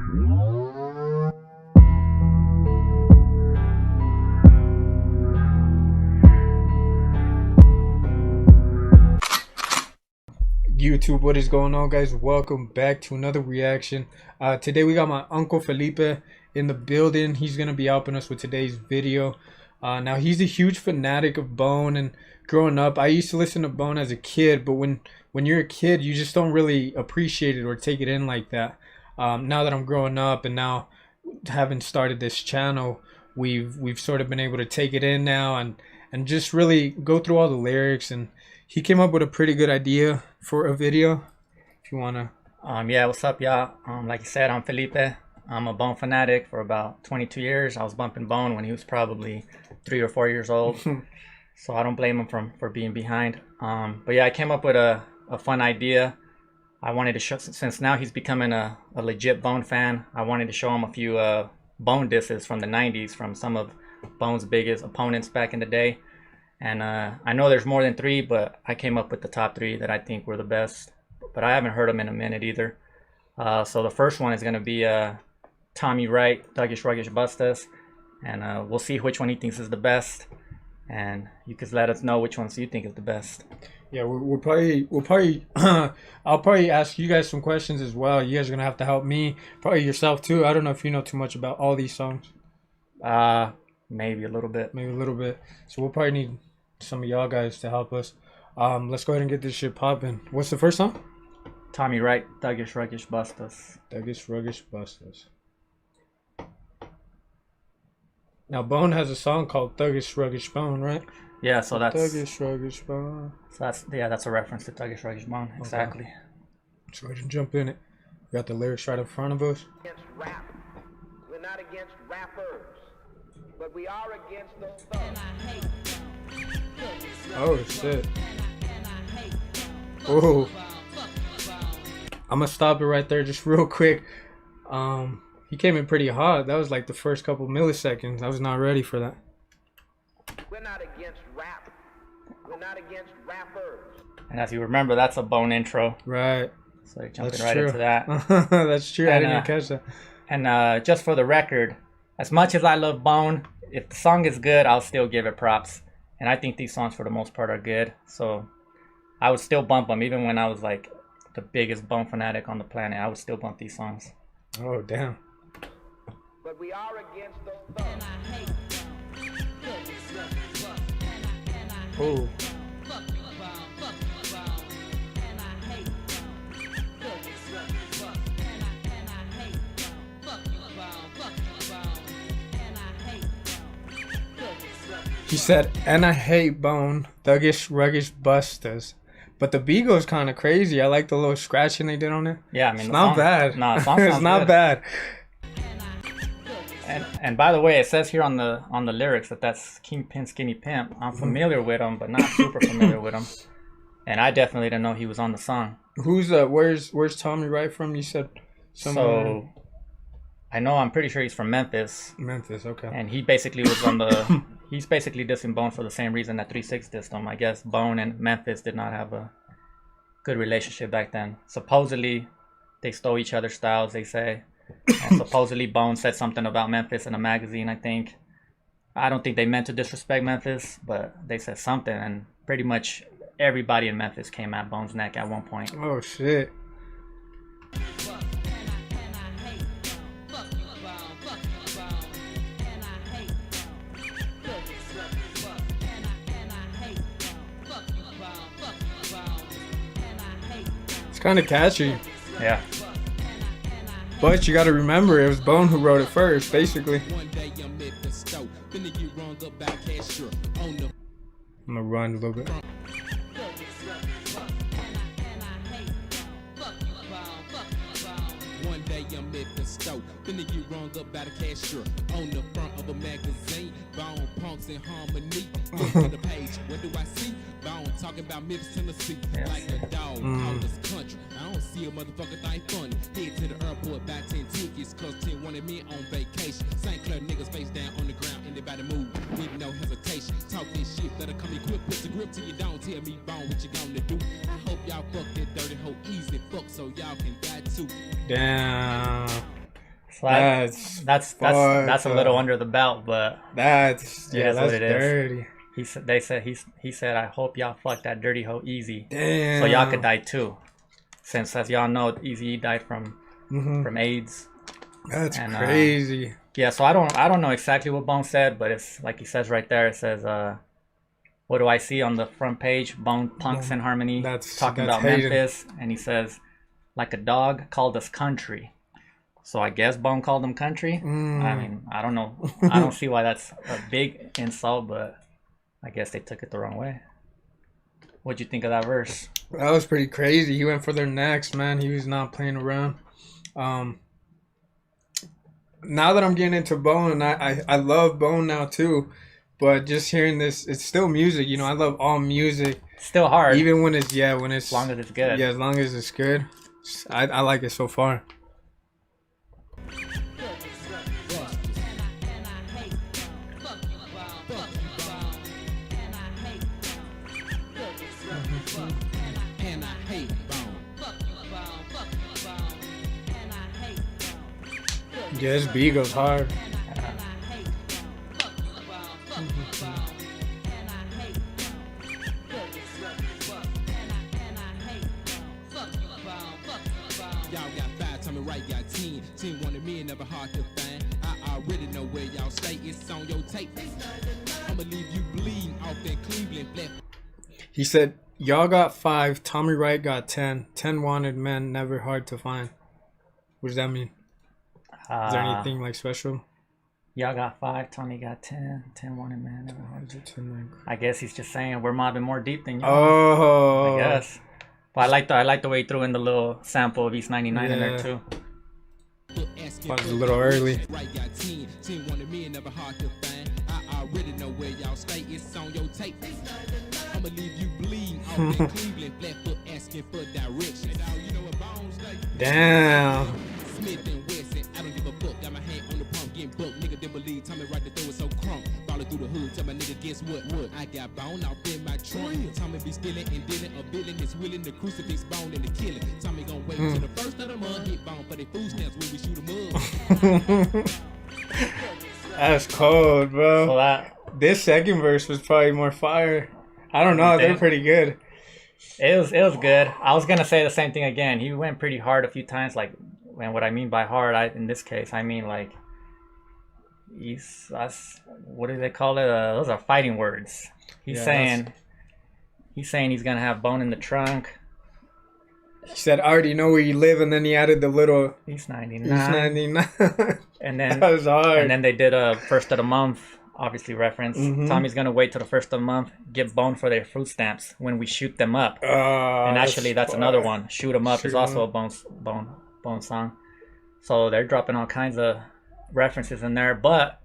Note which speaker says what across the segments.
Speaker 1: YouTube, what is going on, guys? Welcome back to another reaction. Today we got my uncle Felipe in the building. He's gonna be helping us with today's video. Now he's a huge fanatic of Bone, and growing up I used to listen to Bone as a kid, but when you're a kid you just don't really appreciate it or take it in like that. Now that I'm growing up and now having started this channel, we've sort of been able to take it in now and just really go through all the lyrics, and he came up with a pretty good idea for a video. If you wanna
Speaker 2: Yeah, what's up, y'all? Like you said, I'm Felipe. I'm a Bone fanatic for about 22 years. I was bumping Bone when he was probably 3 or 4 years old. So I don't blame him for being behind. But yeah, I came up with a fun idea. I wanted to show, since now he's becoming a legit Bone fan, I wanted to show him a few Bone disses from the 90s from some of Bone's biggest opponents back in the day. And I know there's more than 3, but I came up with the top 3 that I think were the best. But I haven't heard them in a minute either. So the first one is going to be Tommy Wright, Thuggish Ruggish Bustas. And we'll see which one he thinks is the best. And you can let us know which ones you think is the best.
Speaker 1: Yeah, we'll probably I'll probably ask you guys some questions as well. You guys are going to have to help me. Probably yourself too. I don't know if you know too much about all these songs.
Speaker 2: Maybe a little bit.
Speaker 1: Maybe a little bit. So we'll probably need some of y'all guys to help us. Let's go ahead and get this shit popping. What's the first song?
Speaker 2: Tommy Wright, Thuggish Ruggish Bustas.
Speaker 1: Thuggish Ruggish Bustas. Now Bone has a song called Thuggish Ruggish Bone, right?
Speaker 2: Yeah, so that's
Speaker 1: Thuggish Ruggish Bone.
Speaker 2: So that's a reference to Thuggish Ruggish Bone. Exactly.
Speaker 1: Okay. Let's go ahead and jump in it. We got the lyrics right in front of us.
Speaker 3: Against rap. We're not against rappers, but we are against those thugs.
Speaker 1: Oh shit. Oh. I'm gonna stop it right there just real quick. He came in pretty hot. That was like the first couple milliseconds. I was not ready for that.
Speaker 3: We're not against rap. We're not against rappers.
Speaker 2: And as you remember, that's a Bone intro.
Speaker 1: Right.
Speaker 2: So you're jumping right into that.
Speaker 1: That's true. I didn't even catch that.
Speaker 2: And just for the record, as much as I love Bone, if the song is good, I'll still give it props. And I think these songs for the most part are good. So I would still bump them even when I was like the biggest Bone fanatic on the planet. I would still bump these songs.
Speaker 1: Oh damn.
Speaker 3: But we are against those thugs.
Speaker 1: Oh. He said, and I hate Bone, Thuggish Ruggish Bustas. But the beat goes kind of crazy. I like the little scratching they did on it.
Speaker 2: Yeah, I mean,
Speaker 1: it's not bad.
Speaker 2: No,
Speaker 1: it's not
Speaker 2: good.
Speaker 1: bad.
Speaker 2: And by the way, it says here on the lyrics that's Kingpin Skinny Pimp. I'm familiar with him, but not super familiar with him. And I definitely didn't know he was on the song.
Speaker 1: Who's where's Tommy Wright from? You said somewhere.
Speaker 2: So I know, I'm pretty sure he's from Memphis.
Speaker 1: Memphis, okay.
Speaker 2: And he basically was on the he's basically dissing Bone for the same reason that 3-6 dissed him. I guess Bone and Memphis did not have a good relationship back then. Supposedly they stole each other's styles, they say. And supposedly Bone said something about Memphis in a magazine, I think. I don't think they meant to disrespect Memphis, but they said something, and pretty much everybody in Memphis came at Bone's neck at one point.
Speaker 1: Oh shit. It's kind of catchy.
Speaker 2: Yeah.
Speaker 1: But you gotta remember, it was Bone who wrote it first, basically. I'm gonna run a little bit.
Speaker 4: One day I'm at the store, finna get rung up by the cashier. On the front of a magazine, Bone punks in harmony. Look at the page, what do I see? Bone talking about Memphis, Tennessee. Like a dog out of this country. I don't see a motherfucker thing funny. Head to the airport, buy 10 tickets, cause 10 wanted me on vacation. St. Clair niggas face down on the ground, anybody move with no hesitation. Talk this shit, let her come equipped, put the grip till you don't tell me, Bone, what you gonna do? I hope y'all fuck that dirty hoe easy, fuck so y'all can die too.
Speaker 1: Damn.
Speaker 2: So that's a
Speaker 1: fucked
Speaker 2: little
Speaker 1: up.
Speaker 2: under the belt, but
Speaker 1: That's
Speaker 2: it is
Speaker 1: that's
Speaker 2: what it is.
Speaker 1: dirty.
Speaker 2: He said I hope y'all fuck that dirty hoe easy,
Speaker 1: Damn.
Speaker 2: so y'all could die too. Since as y'all know, Easy died from AIDS.
Speaker 1: That's
Speaker 2: And,
Speaker 1: crazy.
Speaker 2: Yeah, so I don't know exactly what Bone said, but it's like he says right there. It says, "What do I see on the front page? Bone punks in harmony, talking about
Speaker 1: hating.
Speaker 2: Memphis." And he says, "Like a dog called us country." So I guess Bone called them country. I mean, I don't know. I don't see why that's a big insult, but I guess they took it the wrong way. What'd you think of that verse?
Speaker 1: That was pretty crazy. He went for their necks, man. He was not playing around. Now that I'm getting into Bone, I love Bone now too. But just hearing this, it's still music. You know, I love all music.
Speaker 2: Still hard.
Speaker 1: Even when it's as
Speaker 2: long as it's good.
Speaker 1: Yeah, as long as it's good. I like it so far.
Speaker 4: And I hate Bone.
Speaker 1: Yeah, this beat goes hard.
Speaker 4: Y'all got 5, tell me right, got 10. 10 wanted me, never hard to find. I already know where y'all stay, it's on your tape. I'ma leave you bleeding off that Cleveland flat.
Speaker 1: He said, y'all got 5, Tommy Wright got 10. 10 wanted men, never hard to find. What does that mean? Is there anything like special?
Speaker 2: Y'all got 5, Tommy got 10. 10 wanted man, never hard to.
Speaker 1: 10, like...
Speaker 2: I guess he's just saying we're mobbing more deep than y'all.
Speaker 1: Oh.
Speaker 2: I guess. But I like the way he threw in the little sample of East 99 in there too.
Speaker 1: That was a little early.
Speaker 4: Right, got 10. 10 wanted me, never hard to find. I already know where y'all stay, it's on your tape. I'ma leave you bleeding off that Cleveland flat foot asking for direction. You know what Bones stay?
Speaker 1: Damn.
Speaker 4: Smith and Wesson, I don't give a fuck. Got my hand on the pump, getting booked. Nigga didn't believe Tommy right to throw it so crunk. Ballin' through the hood, tell my nigga, guess what? I got Bone off in my trunk. Tommy be stealing and dealing. A villain is willing to crucifix Bone and to kill it. Tommy gon' wait till the first of the month. Hit Bone for they food stamps when we shoot 'em up.
Speaker 1: That's cold, bro.
Speaker 2: So
Speaker 1: This second verse was probably more fire. I don't know. They're pretty good.
Speaker 2: it was good. I was gonna say the same thing again. He went pretty hard a few times. Like, and what I mean by hard, in this case, I mean like what do they call it? Those are fighting words. He's saying he's gonna have Bone in the trunk.
Speaker 1: He said, I already know where you live, and then he added the little
Speaker 2: East 99.
Speaker 1: East 99.
Speaker 2: And then
Speaker 1: that was hard.
Speaker 2: And then they did a first of the month, obviously reference. Tommy's gonna wait till the first of the month, get Bone for their fruit stamps when we shoot them up. And actually, that's another one. Shoot 'em up is also a Bone song. So they're dropping all kinds of references in there. But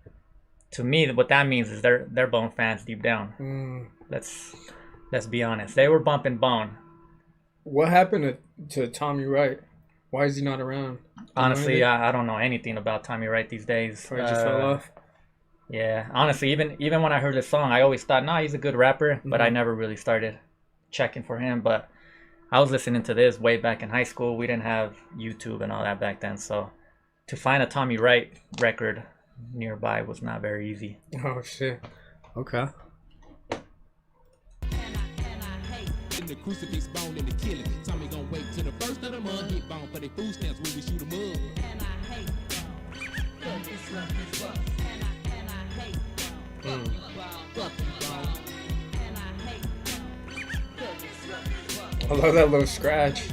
Speaker 2: to me, what that means is they're Bone fans deep down. Let's be honest. They were bumping Bone.
Speaker 1: What happened to Tommy Wright? Why is he not around?
Speaker 2: Honestly, I don't know anything about Tommy Wright these days.
Speaker 1: Probably just fell off.
Speaker 2: Yeah, honestly, even when I heard this song, I always thought, nah, he's a good rapper, but I never really started checking for him. But I was listening to this way back in high school. We didn't have YouTube and all that back then, so to find a Tommy Wright record nearby was not very easy.
Speaker 1: Oh shit. Okay.
Speaker 4: The crucifix Bone and the killing. Tommy gon' wait till the first of the month. Hit Bone for their food stamps when we shoot 'em up.
Speaker 1: I love that little scratch.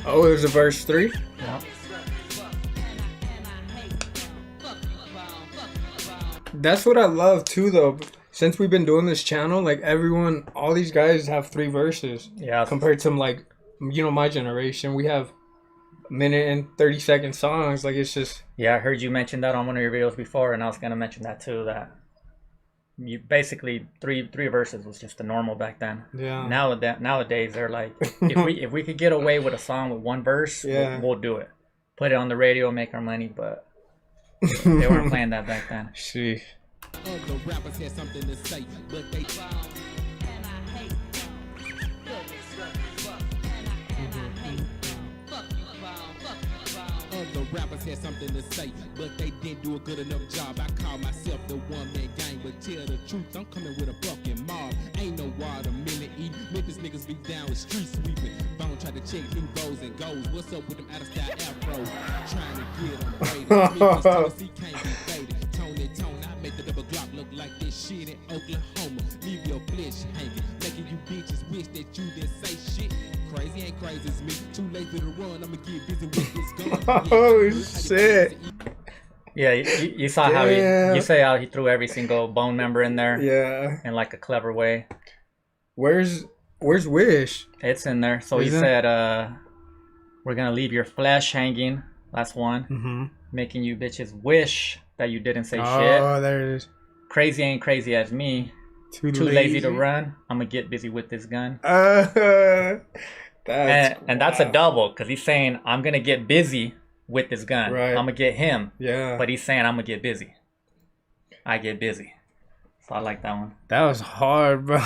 Speaker 1: Oh, there's a verse 3?
Speaker 2: Yeah.
Speaker 1: That's what I love too, though. Since we've been doing this channel, like all these guys have 3 verses.
Speaker 2: Yeah.
Speaker 1: Compared to like, my generation, we have minute and 30-second songs. Like, it's just...
Speaker 2: Yeah, I heard you mention that on one of your videos before, and I was gonna mention that too. That you basically three verses was just the normal back then.
Speaker 1: Yeah.
Speaker 2: Nowadays they're like, if we could get away with a song with 1 verse, we'll do it. Put it on the radio, make our money, but they weren't playing that back then.
Speaker 1: Sheesh.
Speaker 4: Other rappers had something to say, but they Other rappers had something to say, but they didn't do a good enough job. I call myself the one-man gang, but tell the truth, I'm coming with a fucking mob. Ain't no watermelon eat. Memphis niggas be down with street sweeping. Bone try to check new bows and goals. What's up with them out-of-style afros? Trying to get them braided. Memphis, Tennessee can't be faded. Tone, I make the double Glock look like this shit in Oklahoma. Leave your flesh hanging, making you bitches wish that you didn't say shit. Crazy ain't crazy as me. Too lazy to run. I'ma get busy with this gun.
Speaker 1: Oh shit!
Speaker 2: Yeah, you saw how you say how he threw every single bone member in there.
Speaker 1: Yeah.
Speaker 2: In like a clever way.
Speaker 1: Where's Wish?
Speaker 2: It's in there. So he said, "We're gonna leave your flesh hanging." That's one.
Speaker 1: Mm-hmm.
Speaker 2: Making you bitches wish that you didn't say shit.
Speaker 1: Oh, there it is.
Speaker 2: Crazy ain't crazy as me. Too lazy to run. I'm gonna get busy with this gun.
Speaker 1: And
Speaker 2: that's a double, because he's saying I'm gonna get busy with this gun.
Speaker 1: Right.
Speaker 2: I'm gonna get him.
Speaker 1: Yeah.
Speaker 2: But he's saying I'm gonna get busy. I get busy. So I like that one.
Speaker 1: That was hard, bro.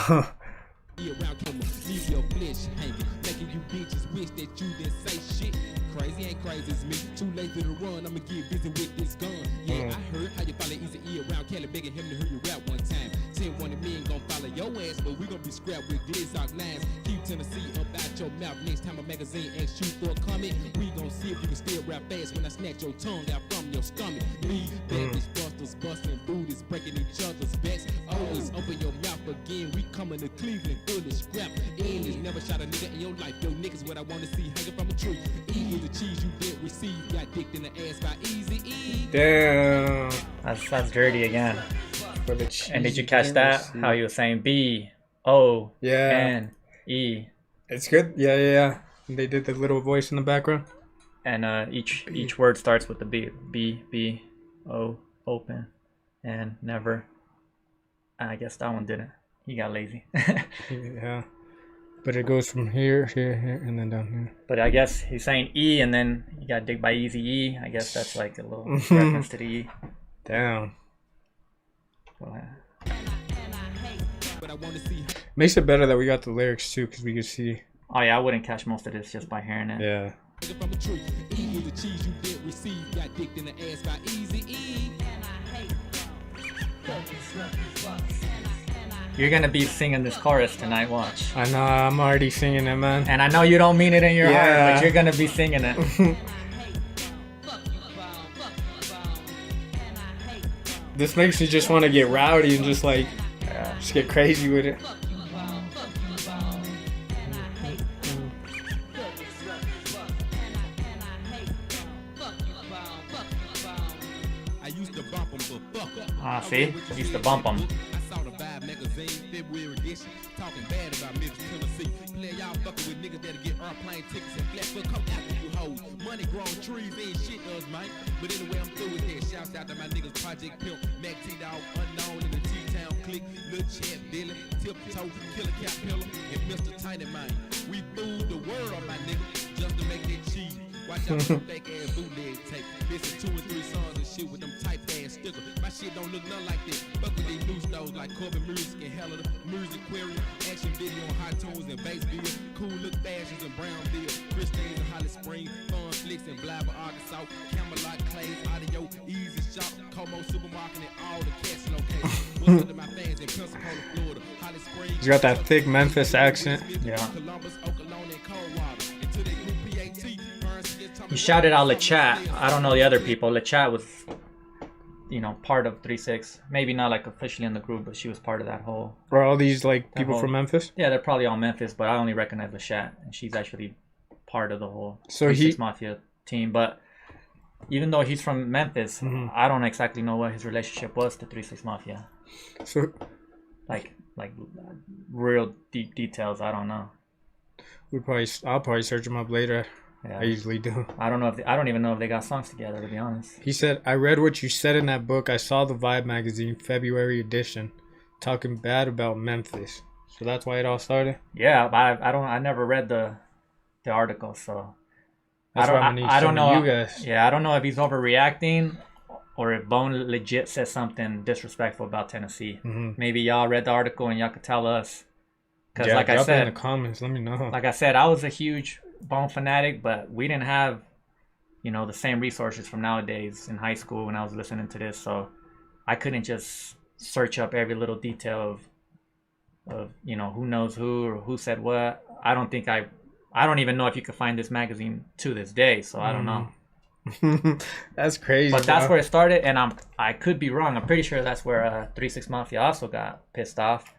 Speaker 4: Leave your flesh hanging, making you bitches wish that you didn't say shit. Crazy ain't crazy as me. Too lazy to run. I'ma get busy with this gun. Yeah, I heard how you follow Easy E around Kelly, begging him to hear you rap one time. 10-1 and me ain't gon' follow your ass, but we gon' be scrapped with Glizzock lines. Keep Tennessee up out your mouth. Next time a magazine asks you for a comment, we gon' see if you can still rap fast when I snatch your tongue out from your stomach. Me, Baptist busters, busting booties, breaking each other's backs. Always open your mouth again. We coming to Cleveland, full of scrap. And is never shot a nigga in your life. Yo, niggas, what I wanna see hanging from a tree. E is the cheese you didn't receive. Got dicked in the ass by Easy E.
Speaker 1: Damn.
Speaker 2: That's dirty again.
Speaker 1: For the
Speaker 2: And did you catch that? How you were saying B-O-N-E.
Speaker 1: It's good. Yeah. They did the little voice in the background.
Speaker 2: And each word starts with the B. B-O, open, and never. I guess that one didn't. He got lazy.
Speaker 1: Yeah. But it goes from here, and then down here.
Speaker 2: But I guess he's saying E, and then he got digged by Easy E. I guess that's like a little reference to the E.
Speaker 1: Damn.
Speaker 2: Go ahead.
Speaker 1: Makes it better that we got the lyrics too, because we could see.
Speaker 2: Oh yeah, I wouldn't catch most of this just by hearing it.
Speaker 1: Yeah.
Speaker 2: You're gonna be singing this chorus tonight, watch.
Speaker 1: I know, I'm already singing it, man.
Speaker 2: And I know you don't mean it in your heart, but you're gonna be singing it.
Speaker 1: This makes me just want to get rowdy and just like, just get crazy with it.
Speaker 4: I used to bump them, but fuck up.
Speaker 2: Ah, see? Used to bump them.
Speaker 4: I saw the Vibe magazine, February edition, talking bad about Memphis, Tennessee. Play y'all fucking with niggas that'll get airplane tickets and Flatfoot come after you hoes. Money grown trees ain't shit us, man. But anyway, I'm through with that. Shouts out to my niggas, Project Pimp, Mac T-Dog, Unknown in the T-Town clique, Lil Chat, Dylan, Tiptoe, Killer Caterpillar, and Mr. Tiny Man. We fooled the world on my nigga, just to make that cheese. Watch out for fake ass bootleg tape. Listen 2 and 3 songs and shit with them type ass stickers. My shit don't look nothing like this. Fuck with these loose nose like Corbin Music and Hella, Music Aquarium, action video on high tunes and bass bills, cool look fashions and Brownville, Christines and Holly Springs, Fun Flicks and Blabber, Arkansas, Camelot, Clays, Audio, Easy Shop, Como Supermarket, and all the cats locations. What's up to my fans in Pensacola, Florida, Holly Springs.
Speaker 1: He's got that thick Memphis accent.
Speaker 2: Yeah.
Speaker 4: Columbus, Oklahoma, and Coldwater. Until they group PAT.
Speaker 2: He shouted out LeChat. I don't know the other people. LeChat was, part of 3-6. Maybe not like officially in the group, but she was part of that whole.
Speaker 1: Are all these like people from Memphis?
Speaker 2: Yeah, they're probably all Memphis, but I only recognize LeChat, and she's actually part of the whole
Speaker 1: So
Speaker 2: 3-6 Mafia team. But even though he's from Memphis, I don't exactly know what his relationship was to 3-6 Mafia.
Speaker 1: So,
Speaker 2: like real deep details, I don't know.
Speaker 1: I'll probably search him up later.
Speaker 2: Yeah.
Speaker 1: I usually do.
Speaker 2: I don't even know if they got songs together, to be honest.
Speaker 1: He said, "I read what you said in that book. I saw the Vibe magazine February edition, talking bad about Memphis. So that's why it all started."
Speaker 2: Yeah, but I never read the article, so
Speaker 1: That's why I'm gonna need
Speaker 2: I don't know.
Speaker 1: you guys.
Speaker 2: Yeah, I don't know if he's overreacting or if Bone legit says something disrespectful about Tennessee. Maybe y'all read the article and y'all could tell us. Because
Speaker 1: Yeah,
Speaker 2: like I
Speaker 1: drop it
Speaker 2: said,
Speaker 1: in the comments. Let me know.
Speaker 2: like I said, I was a huge Bone fanatic, but we didn't have, you know, the same resources from nowadays in high school when I was listening to this. So I couldn't just search up every little detail of you know, who knows who or who said what. I don't even know if you could find this magazine to this day. So I don't know.
Speaker 1: That's crazy.
Speaker 2: But that's where it started, and I could be wrong. I'm pretty sure that's where 3 6 Mafia also got pissed off,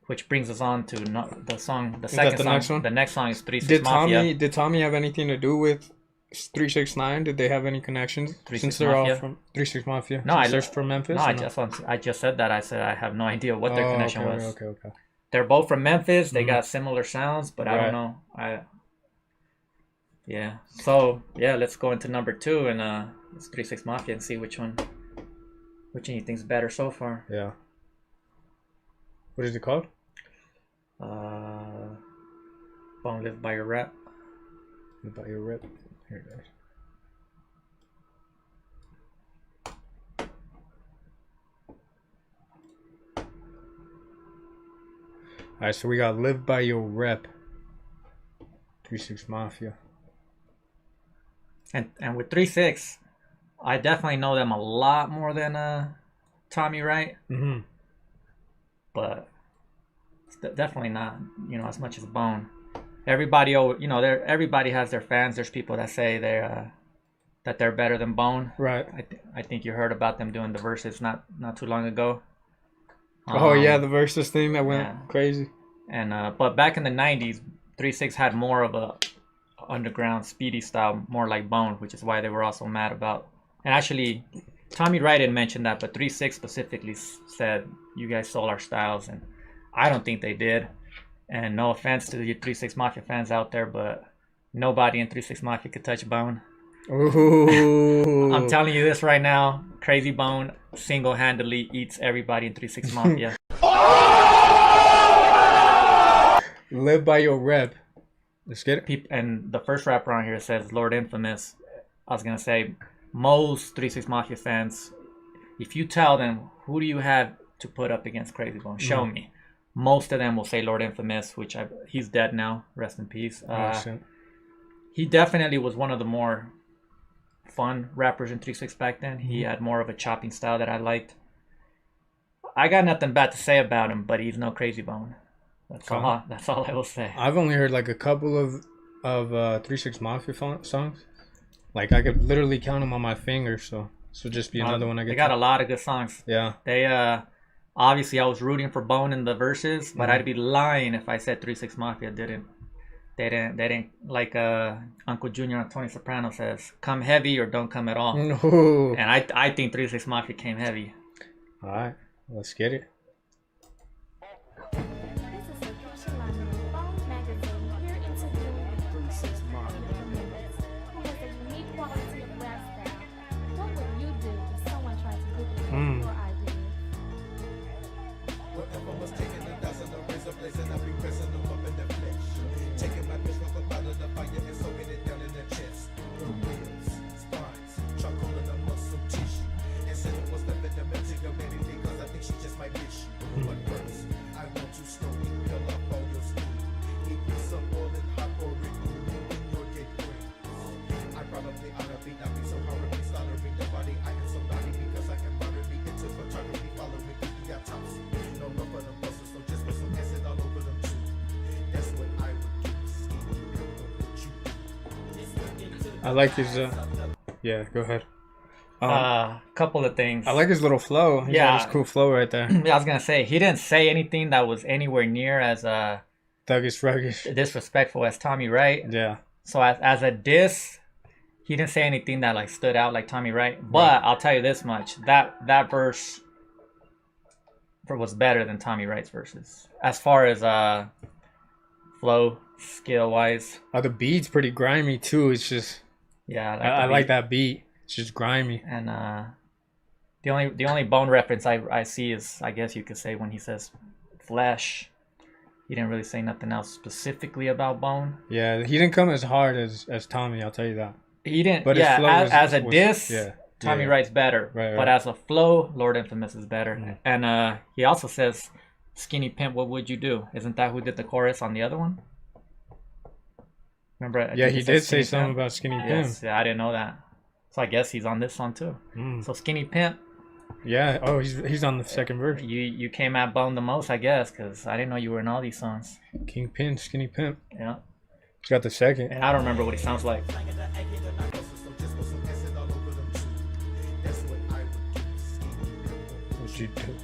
Speaker 2: which brings us on to the song, the second
Speaker 1: the
Speaker 2: song.
Speaker 1: next one?
Speaker 2: The next song is 3 6 Mafia.
Speaker 1: Did Tommy have anything to do with 369? Did they have any connections?
Speaker 2: 3
Speaker 1: Since
Speaker 2: 6
Speaker 1: they're all
Speaker 2: Mafia?
Speaker 1: from 36 Mafia.
Speaker 2: No,
Speaker 1: Since they're from Memphis.
Speaker 2: No,
Speaker 1: or
Speaker 2: I just said that. I said I have no idea what their connection was.
Speaker 1: Okay.
Speaker 2: They're both from Memphis. They got similar sounds, but I
Speaker 1: Right.
Speaker 2: don't know. Yeah. So yeah, let's go into number 2 and it's 3 6 Mafia and see which one you think's better so far.
Speaker 1: Yeah. What is it called?
Speaker 2: Bone Live by Your Rap.
Speaker 1: About your rip. Here it is. Alright, so we got Live by Your Rep. 3-6 Mafia.
Speaker 2: And with 3 6, I definitely know them a lot more than Tommy Wright. But it's definitely not, you know, as much as Bone. Everybody, you know, everybody has their fans. There's people that say that they're better than Bone.
Speaker 1: Right.
Speaker 2: I think you heard about them doing the verses not too long ago.
Speaker 1: Oh yeah, the versus thing that went crazy.
Speaker 2: And but back in the 90s, 3 6 had more of a underground speedy style, more like Bone, which is why they were also mad about. And actually, Tommy Wright didn't mention that, but 3 6 specifically said, "You guys stole our styles," and I don't think they did. And no offense to the 3 6 Mafia fans out there, but nobody in 3 6 Mafia could touch Bone.
Speaker 1: Ooh.
Speaker 2: I'm telling you this right now. Crazy Bone single-handedly eats everybody in 3 6 Mafia.
Speaker 1: Live by your rep. Let's get it.
Speaker 2: And the first rapper on here says Lord Infamous. I was gonna say most 3 6 Mafia fans, if you tell them who do you have to put up against Crazy Bone, show me. Most of them will say Lord Infamous, which he's dead now. Rest in peace. He definitely was one of the more fun rappers in 3 6 back then. He had more of a chopping style that I liked. I got nothing bad to say about him, but he's no Crazy Bone. That's all I will say.
Speaker 1: I've only heard like a couple of 3 6 Mafia songs. Like I could literally count them on my fingers. So just be another one I get.
Speaker 2: They got a lot of good songs.
Speaker 1: Yeah.
Speaker 2: They obviously I was rooting for Bone in the verses, but I'd be lying if I said 3 6 Mafia didn't. They didn't like Uncle Junior on Tony Soprano says, "Come heavy or don't come at all."
Speaker 1: No.
Speaker 2: And I think 3 6 Mafia came heavy.
Speaker 1: All right, let's get it.
Speaker 5: This is a crucial line of Bone magazine here interviewing 3 6 Mafia, who has a unique quality of rap style. What would you do if someone tried to duplicate your idea?
Speaker 6: Whatever was taken, 1,000 of razor blades, and I be pressing them up in the flesh. Taking my bitch up out of the fire and soaking it down in the chest. The ribs, spines, charcoal in the muscle tissue. And said it was nothing to melt to your baby because I think she just might miss you. But first, I want to slowly peel up all your skin. Eat me some oil and hot or remove you in your dead friends. I probably ought to be not be so horribly slaughtering the body. I am somebody because I can bother me into photography following me. You got tops. No love for the muscles, so just put some acid all over them too. That's what I would do. Skinny pimple with you.
Speaker 1: I like his. Yeah, go ahead.
Speaker 2: Couple of things.
Speaker 1: I like his little flow. He's got his cool flow right there.
Speaker 2: Yeah, I was gonna say he didn't say anything that was anywhere near as
Speaker 1: Thuggish, ruggish.
Speaker 2: disrespectful as Tommy Wright.
Speaker 1: Yeah.
Speaker 2: So as a diss, he didn't say anything that like stood out like Tommy Wright. But I'll tell you this much: that verse was better than Tommy Wright's verses as far as flow skill wise.
Speaker 1: The beat's pretty grimy too. It's just I like that beat. It's just grimy.
Speaker 2: And the only Bone reference I see is, I guess you could say, when he says flesh. He didn't really say nothing else specifically about Bone.
Speaker 1: Yeah, he didn't come as hard as Tommy. I'll tell you that.
Speaker 2: He didn't.
Speaker 1: But
Speaker 2: yeah,
Speaker 1: his flow
Speaker 2: as a diss, Tommy
Speaker 1: Yeah.
Speaker 2: Wright's better,
Speaker 1: Right,
Speaker 2: but
Speaker 1: right.
Speaker 2: as a flow, Lord Infamous is better.
Speaker 1: Mm.
Speaker 2: And he also says, "Skinny Pimp, what would you do?" Isn't that who did the chorus on the other one? Remember? I
Speaker 1: Yeah,
Speaker 2: think
Speaker 1: he
Speaker 2: it said
Speaker 1: did say
Speaker 2: Skinny
Speaker 1: something
Speaker 2: Pimp?
Speaker 1: about Skinny Pimp.
Speaker 2: Yes, yeah, I didn't know that. So I guess he's on this song too.
Speaker 1: Mm.
Speaker 2: So Skinny Pimp,
Speaker 1: Yeah. Oh, he's on the second verse.
Speaker 2: you came at Bone the most, I guess, because I didn't know you were in all these songs.
Speaker 1: Kingpin, Skinny Pimp.
Speaker 2: Yeah,
Speaker 1: He's got the second.
Speaker 2: and I don't remember what he sounds like.
Speaker 6: So just put some acid all over them too. That's what I would do. Skinny pimp.
Speaker 1: What you do?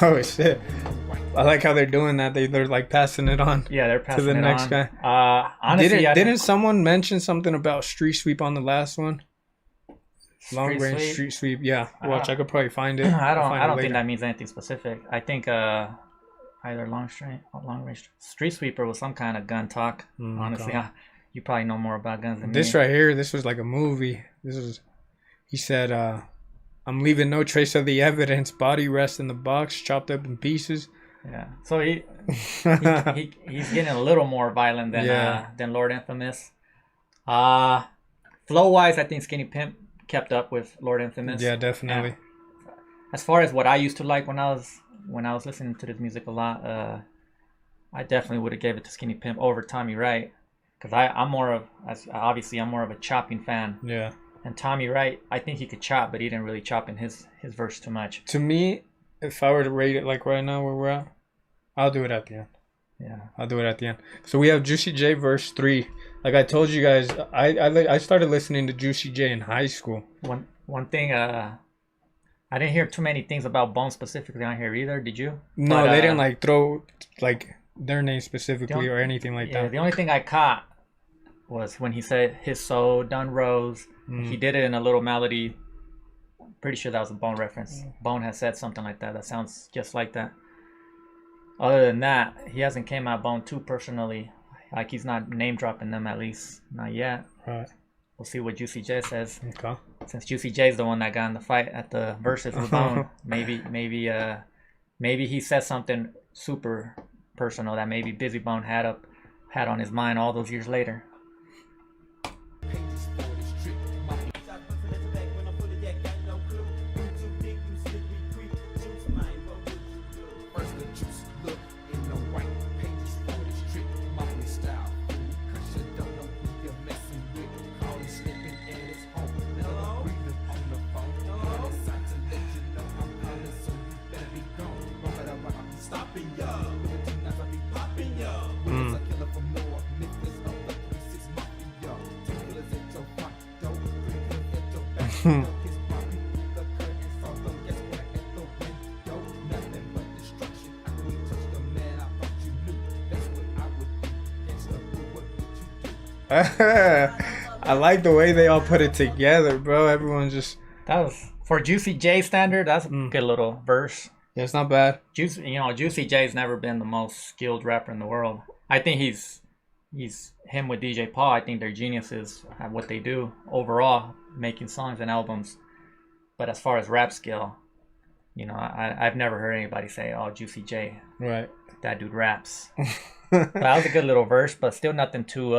Speaker 1: Oh shit! I like how they're doing that. They're like passing it on.
Speaker 2: Yeah, they're passing
Speaker 1: the
Speaker 2: it
Speaker 1: next
Speaker 2: on.
Speaker 1: guy.
Speaker 2: Honestly,
Speaker 1: Didn't someone mention something about street sweep on the last one? Long
Speaker 2: Street
Speaker 1: range
Speaker 2: Sweep?
Speaker 1: street sweep. Yeah. Watch, I could probably find it.
Speaker 2: I
Speaker 1: I'll find it
Speaker 2: don't think
Speaker 1: later.
Speaker 2: that means anything specific. I think either long range street sweeper was some kind of gun talk. Honestly,
Speaker 1: okay.
Speaker 2: you probably know more about guns than
Speaker 1: This
Speaker 2: me.
Speaker 1: right here, this was like a movie. This was, he said, I'm leaving no trace of the evidence. Body rests in the box, chopped up in pieces.
Speaker 2: Yeah. So he's getting a little more violent than Lord Infamous. Flow wise, I think Skinny Pimp kept up with Lord Infamous.
Speaker 1: Yeah, definitely.
Speaker 2: As far as what I used to like when I was listening to this music a lot, I definitely would have gave it to Skinny Pimp over Tommy Wright, because I'm more of a chopping fan.
Speaker 1: Yeah.
Speaker 2: And Tommy Wright, I think he could chop, but he didn't really chop in his verse too much.
Speaker 1: To me, if I were to rate it like right now where we're at, I'll do it at the end.
Speaker 2: Yeah.
Speaker 1: I'll do it at the end. So we have Juicy J verse 3. Like I told you guys, I started listening to Juicy J in high school.
Speaker 2: One thing, I didn't hear too many things about Bone specifically on here either. Did you?
Speaker 1: No,
Speaker 2: But,
Speaker 1: they didn't like throw like their name specifically
Speaker 2: Don't-
Speaker 1: or anything like
Speaker 2: Yeah,
Speaker 1: that.
Speaker 2: the only thing I caught was when he said his soul done rose. He did it in a little melody. Pretty sure that was a Bone reference. Bone has said something like that. That sounds just like that. Other than that, he hasn't came out Bone too personally. Like he's not name dropping them, at least not yet.
Speaker 1: Right.
Speaker 2: We'll see what Juicy J says.
Speaker 1: Okay.
Speaker 2: Since Juicy J's the one that got in the fight at the versus with Bone, maybe he says something super personal that maybe Busy Bone had on his mind all those years later.
Speaker 6: Pages for this trick. My first the juice look in the white pages for this trick. Molly style. Cause you don't know who you're messing with. Call him slipping at his home. Hello? Breathing on the phone. Hello? It's time to let you know I'm calling, so you better be gone. Wrong better run, I'm stopping ya. With the two knives, I be popping ya. With a killer from North Memphis of the 3-6 Mafia. 2 killers at your front door. 3 killers at your back door. His poppy through the curtain, saw them guess what at the window. Nothing but destruction. After we touched the man, I thought you knew. That's what I would do. Gangsta, what would you do?
Speaker 1: I like the way they all put it together, bro. Everyone's just,
Speaker 2: That was for Juicy J standard. That's a good little verse.
Speaker 1: yeah, it's not bad.
Speaker 2: Juicy J's never been the most skilled rapper in the world. I think he's him with DJ Paul. I think they're geniuses at what they do overall, making songs and albums. But as far as rap skill, I've never heard anybody say, "Oh, Juicy J,
Speaker 1: Right.
Speaker 2: that dude raps." But that was a good little verse, but still nothing too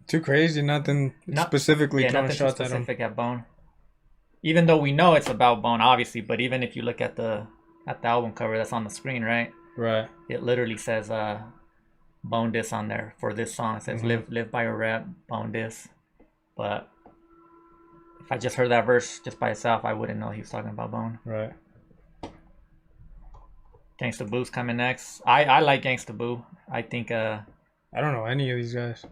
Speaker 1: Too crazy, nothing specifically throwing
Speaker 2: nothing too
Speaker 1: shots at him.
Speaker 2: specific at Bone. Even though we know it's about Bone, obviously, but even if you look at the album cover that's on the screen, right?
Speaker 1: Right.
Speaker 2: It literally says Bone Diss on there for this song. It says live by your rap, Bone Diss. But if I just heard that verse just by itself, I wouldn't know he was talking about Bone.
Speaker 1: Right.
Speaker 2: Gangsta Boo's coming next. I like Gangsta Boo. I think
Speaker 1: I don't know any of these guys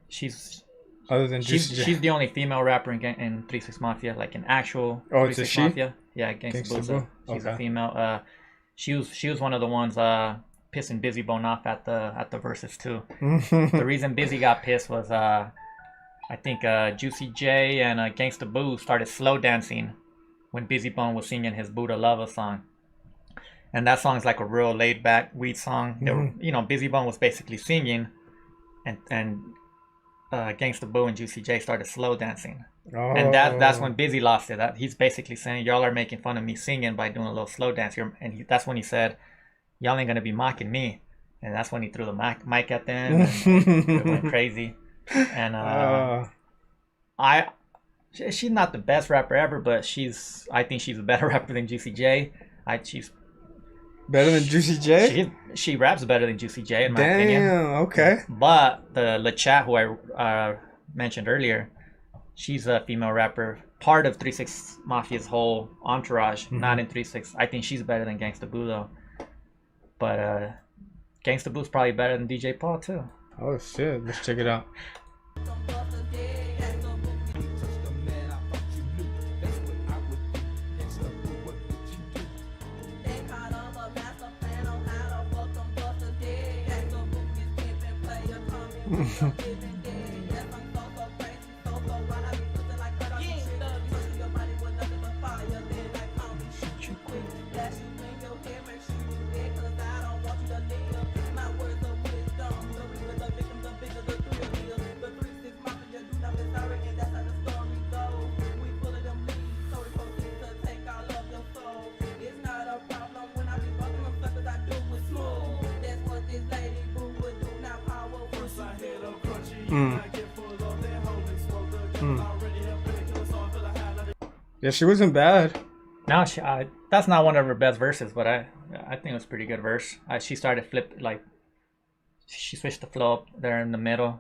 Speaker 2: she's
Speaker 1: other than Juicy J.
Speaker 2: she's the only female rapper in 3-6 Mafia, like an actual
Speaker 1: Oh, it's a
Speaker 2: 3-6
Speaker 1: she?
Speaker 2: Mafia. Yeah, Gangsta
Speaker 1: Gangsta
Speaker 2: Boo's
Speaker 1: Boo?
Speaker 2: she's
Speaker 1: Okay.
Speaker 2: a female. She was one of the ones pissing Busy Bone off at the verses too. The reason Busy got pissed was I think Juicy J and Gangsta Boo started slow dancing when Busy Bone was singing his Buddha Lava song. And that song's like a real laid back weed song. They were, you know, Busy Bone was basically singing, and Gangsta Boo and Juicy J started slow dancing.
Speaker 1: Oh.
Speaker 2: And that's when Busy lost it. He's basically saying, y'all are making fun of me singing by doing a little slow dance. That's when he said, y'all ain't gonna be mocking me. And that's when he threw the mic at them and it went crazy. And she's not the best rapper ever, but I think she's a better rapper than Juicy J. She's
Speaker 1: better than Juicy J?
Speaker 2: She raps better than Juicy J in my opinion.
Speaker 1: Damn, okay.
Speaker 2: But the LeChat, who I mentioned earlier, she's a female rapper, part of 3 6 Mafia's whole entourage, not in 3 6. I think she's better than Gangsta Boo though. But Gangsta Boo's probably better than DJ Paul too.
Speaker 1: Oh shit, let's check it out. Yeah, she wasn't bad.
Speaker 2: No, that's not one of her best verses, but I think it was a pretty good verse. She started she switched the flow up there in the middle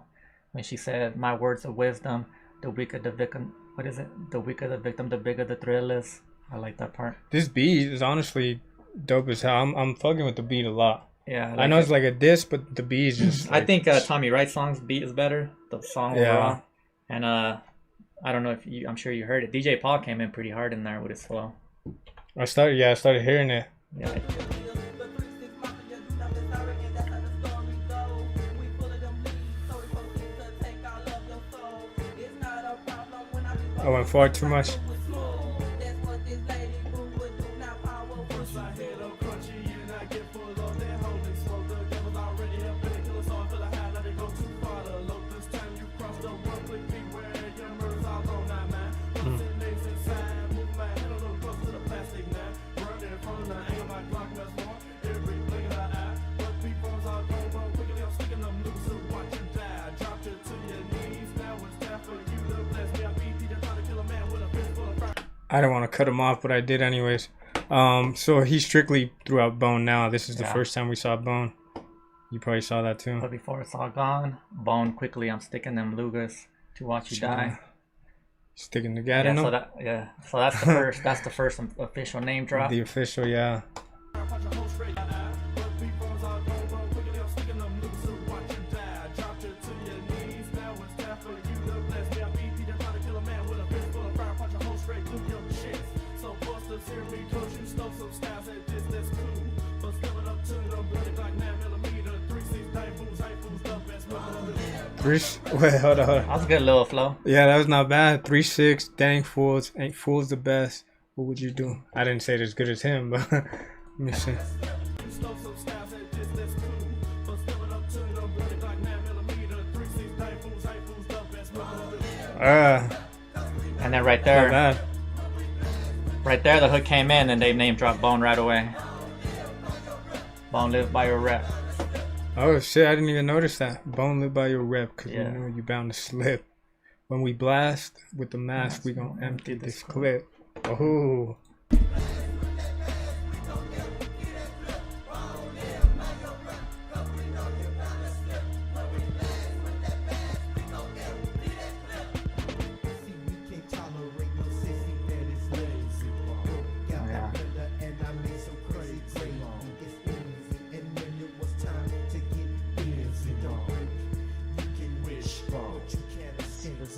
Speaker 2: when she said, "My words of wisdom, the weaker the victim." What is it? The weaker the victim, the bigger the thrill is. I like that part.
Speaker 1: This beat is honestly dope as hell. I'm fucking with the beat a lot.
Speaker 2: Yeah,
Speaker 1: I know it's like a diss, but the beat is just.
Speaker 2: I think Tommy Wright's song's beat is better. The song overall, and I don't know if I'm sure you heard it. DJ Paul came in pretty hard in there with his flow.
Speaker 1: I started hearing it.
Speaker 2: Yeah.
Speaker 1: I went far too much. I don't want to cut him off, but I did anyways. So he strictly threw out Bone now. This is the first time we saw Bone. You probably saw that too.
Speaker 2: But before it's all gone, Bone quickly, I'm sticking them Lugas to watch you die.
Speaker 1: Sticking the gat in them?
Speaker 2: So that's the first official name drop.
Speaker 1: The official, yeah. Wait, hold on.
Speaker 2: That was a good little flow.
Speaker 1: Yeah, that was not bad. 3-6, dang fools, ain't fools the best. What would you do? I didn't say it as good as him, but let me see.
Speaker 2: And then right there, the hook came in and they name dropped Bone right away. Bone live by your rep.
Speaker 1: Oh shit, I didn't even notice that. Bone live by your rep, cause you know you bound to slip. When we blast with the mask, we gonna empty this clip. Oh.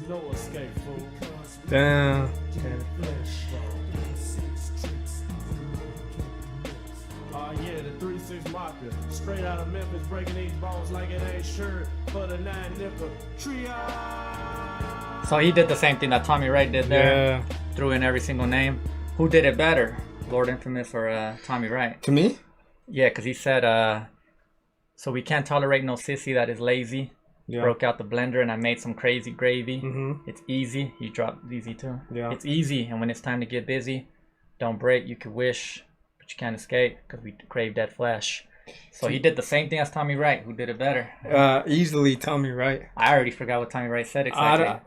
Speaker 7: No escape, fool.
Speaker 1: Damn.
Speaker 7: Yeah, the 3 6 Mafia. Straight out of Memphis, breaking these bones like it ain't sure for the 9 nickel trio.
Speaker 2: So he did the same thing that Tommy Wright did there.
Speaker 1: Yeah.
Speaker 2: Threw in every single name. Who did it better, Lord Infamous or Tommy Wright?
Speaker 1: To me?
Speaker 2: Yeah, because he said, so we can't tolerate no sissy that is lazy.
Speaker 1: Yeah.
Speaker 2: Broke out the blender and I made some crazy gravy.
Speaker 1: Mm-hmm.
Speaker 2: It's easy. He dropped easy too.
Speaker 1: Yeah.
Speaker 2: It's easy, and when it's time to get busy, don't break. You could wish, but you can't escape because we crave that flesh. So he did the same thing as Tommy Wright, who did it better.
Speaker 1: Easily Tommy Wright.
Speaker 2: I already forgot what Tommy Wright said
Speaker 1: I
Speaker 2: exactly.
Speaker 1: don't-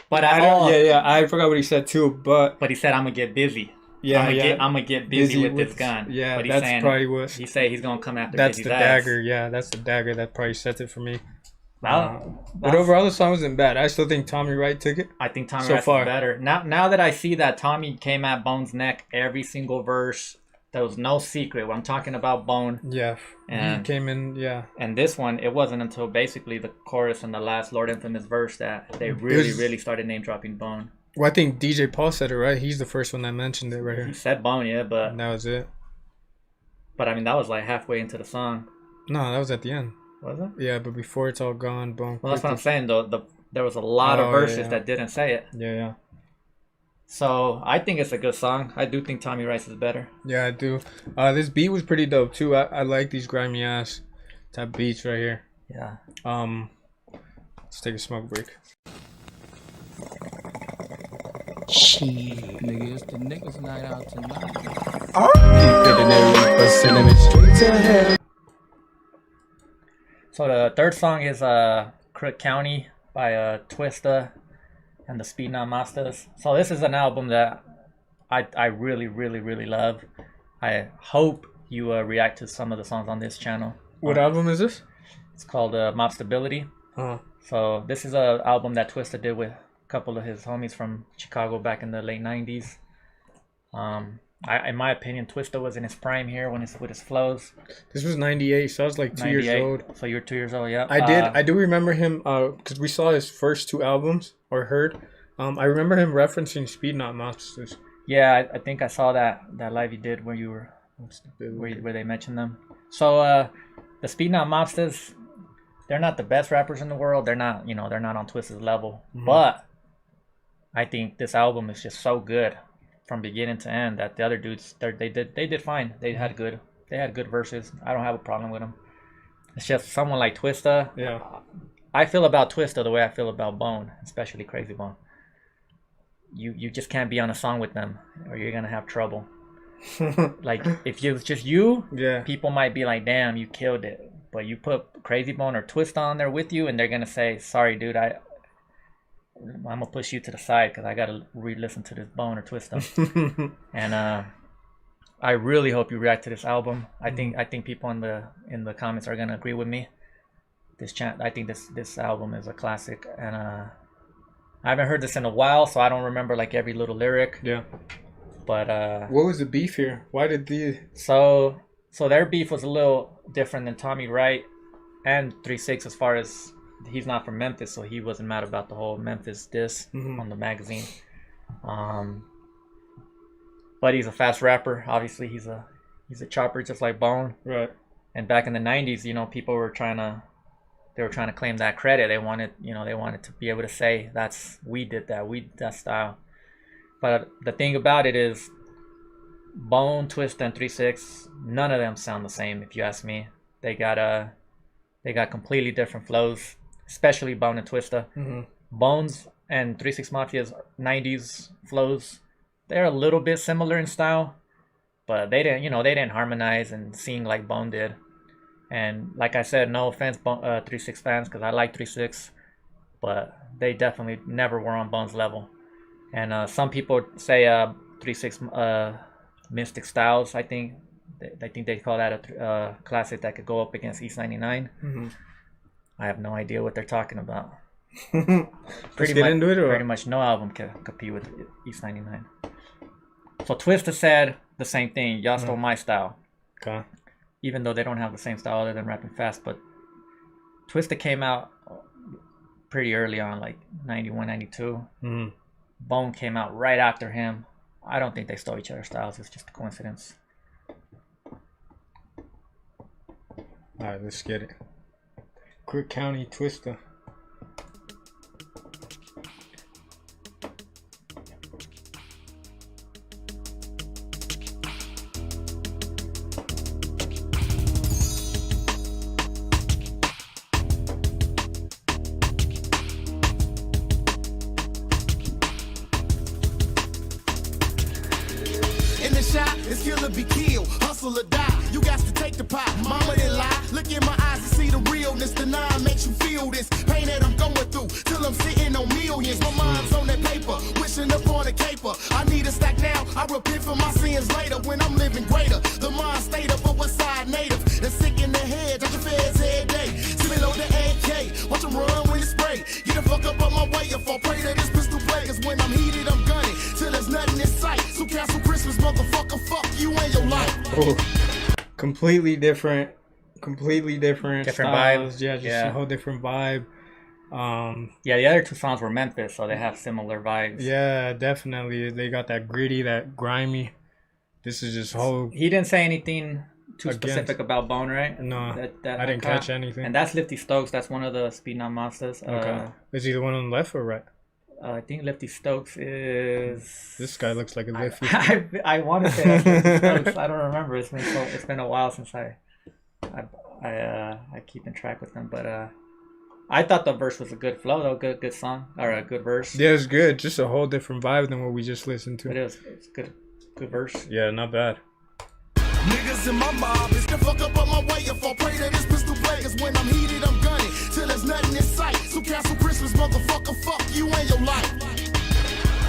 Speaker 2: But
Speaker 1: I forgot what he said too, but
Speaker 2: But he said, "I'm gonna get busy.
Speaker 1: yeah,
Speaker 2: I'm gonna get busy with this gun."
Speaker 1: Yeah,
Speaker 2: but he's
Speaker 1: that's
Speaker 2: saying,
Speaker 1: probably what.
Speaker 2: he say he's gonna come after.
Speaker 1: That's
Speaker 2: Busy's
Speaker 1: the
Speaker 2: ass.
Speaker 1: dagger. Yeah, that's the dagger that probably sets it for me.
Speaker 2: Well,
Speaker 1: But overall, the song wasn't bad. I still think Tommy Wright took it.
Speaker 2: I think Tommy
Speaker 1: so
Speaker 2: Wright's
Speaker 1: far.
Speaker 2: is better. Now that I see that Tommy came at Bone's neck every single verse, there was no secret. When I'm talking about Bone
Speaker 1: Yeah,
Speaker 2: And-
Speaker 1: he came in. Yeah,
Speaker 2: and this one, it wasn't until basically the chorus and the last Lord Infamous verse that they really started name dropping Bone.
Speaker 1: well, I think DJ Paul said it right. He's the first one that mentioned it right
Speaker 2: He
Speaker 1: here.
Speaker 2: said Bone, yeah, but
Speaker 1: And that was it.
Speaker 2: I mean that was like halfway into the song,
Speaker 1: No, that was at the end.
Speaker 2: was it?
Speaker 1: Yeah, but before it's all gone, boom.
Speaker 2: Well, that's what I'm saying though. There was a lot of
Speaker 1: Oh,
Speaker 2: verses
Speaker 1: yeah.
Speaker 2: that didn't say it.
Speaker 1: Yeah.
Speaker 2: So I think it's a good song. I do think Tommy Rice is better.
Speaker 1: Yeah, I do. This beat was pretty dope too. I like these grimy ass type beats right here.
Speaker 2: Yeah.
Speaker 1: Let's take a smoke break.
Speaker 8: Shit, nigga, it's the niggas night out tonight.
Speaker 2: So the third song is Crook County by Twista and the Speed Not Masters. So this is an album that I really love. I hope you react to some of the songs on this channel.
Speaker 1: What album is this?
Speaker 2: It's called Mob Stability.
Speaker 1: Uh,
Speaker 2: So this is an album that Twista did with a couple of his homies from Chicago back in the late 90s. In my opinion, Twista was in his prime here with his flows.
Speaker 1: this was 98, so I was like 2 years
Speaker 2: 98.
Speaker 1: old.
Speaker 2: So you're 2 years old, yeah.
Speaker 1: I do remember him because we saw his first two albums or heard. I remember him referencing Speed Not Masters.
Speaker 2: Yeah, I think I saw that live you did where you were where they mentioned them. So the Speed Not Mobsters, they're not the best rappers in the world. They're not on Twista's level.
Speaker 1: Mm-hmm.
Speaker 2: But I think this album is just so good from beginning to end that the other dudes they did fine. They had good verses. I don't have a problem with them. It's just someone like Twista.
Speaker 1: Yeah.
Speaker 2: I feel about Twista the way I feel about Bone, especially Crazy Bone. You just can't be on a song with them or you're gonna have trouble. Like if it's just you,
Speaker 1: Yeah.
Speaker 2: people might be like, damn, you killed it. But you put Crazy Bone or Twista on there with you and they're gonna say, sorry dude, I'm gonna push you to the side because I gotta re-listen to this Bone or Twista. And I really hope you react to this album. I think people in the comments are gonna agree with me. I think this album is a classic, and I haven't heard this in a while, so I don't remember like every little lyric.
Speaker 1: Yeah.
Speaker 2: But
Speaker 1: What was the beef here? Why did the
Speaker 2: so their beef was a little different than Tommy Wright and 3-6 as far as he's not from Memphis, so he wasn't mad about the whole Memphis diss on the magazine. But he's a fast rapper. Obviously, he's a chopper just like Bone.
Speaker 1: right?
Speaker 2: And back in the 90s, people were trying to claim that credit. They wanted to be able to say we did that style. But the thing about it is Bone, Twist, and 3-6, none of them sound the same if you ask me. They got completely different flows, especially Bone and Twista. Bones and 3-6 Mafia's 90s flows, they're a little bit similar in style, but they didn't harmonize and sing like Bone did. And like I said, no offense, 3-6 fans, because I like 3-6, but they definitely never were on Bone's level. And some people say 3-6 Mystic Styles. I think they call that a classic that could go up against East 99. I have no idea what they're talking about.
Speaker 1: Let's get into it, or
Speaker 2: Pretty much no album can compete with East 99. So Twista said the same thing. Y'all stole my style.
Speaker 1: okay.
Speaker 2: Even though they don't have the same style other than rapping fast. But Twista came out pretty early on, like 91, 92. Bone came out right after him. I don't think they stole each other's styles. It's just a coincidence.
Speaker 1: All right, let's get it. Quick County Twister.
Speaker 6: In the shot, it's kill or be killed, hustle or die. You got to take the pot, mama didn't lie. Look in my eyes and see the realness. The nine makes you feel this pain that I'm going through till I'm sitting on millions. My mind's on that paper, wishing upon a caper. I need a stack now, I repent for my sins later when I'm living greater. The mind state of a west side native that's sick in the head, touch your feds every day. See me load the AK, watch them run when it's spray. Get the fuck up on my way if I pray that this pistol play. Cause when I'm heated, I'm gunning till there's nothing in sight. So cancel Christmas, motherfucker, fuck you and your life.
Speaker 1: Oh, completely different
Speaker 2: Different
Speaker 1: styles.
Speaker 2: vibes.
Speaker 1: Yeah, just
Speaker 2: Yeah.
Speaker 1: a whole different vibe.
Speaker 2: Yeah, the other two songs were Memphis, so they have similar vibes.
Speaker 1: Yeah, definitely. They got that gritty, that grimy. This is just whole.
Speaker 2: He didn't say anything too
Speaker 1: Against-
Speaker 2: specific about Bone, right?
Speaker 1: No,
Speaker 2: That
Speaker 1: I didn't catch anything.
Speaker 2: And that's Lifty Stokes. That's one of the Speed Not Monsters.
Speaker 1: Okay. Is he the one on the left or right?
Speaker 2: I think Lifty Stokes is.
Speaker 1: This guy looks like a lefty.
Speaker 2: I want to say that's Lifty Stokes. I don't remember. It's been a while since I keeping track with them, but I thought the verse was a good flow though, good song or a good verse.
Speaker 1: Yeah, it's good. Just a whole different vibe than what we just listened to.
Speaker 2: It is. It's good verse.
Speaker 1: Yeah, not bad.
Speaker 6: Niggas in my mob is the fuck up on my way if I pray that this pistol play. Cause when I'm heated, I'm gunning till there's nothing in sight. So cancel Christmas, motherfucker, fuck you and your life.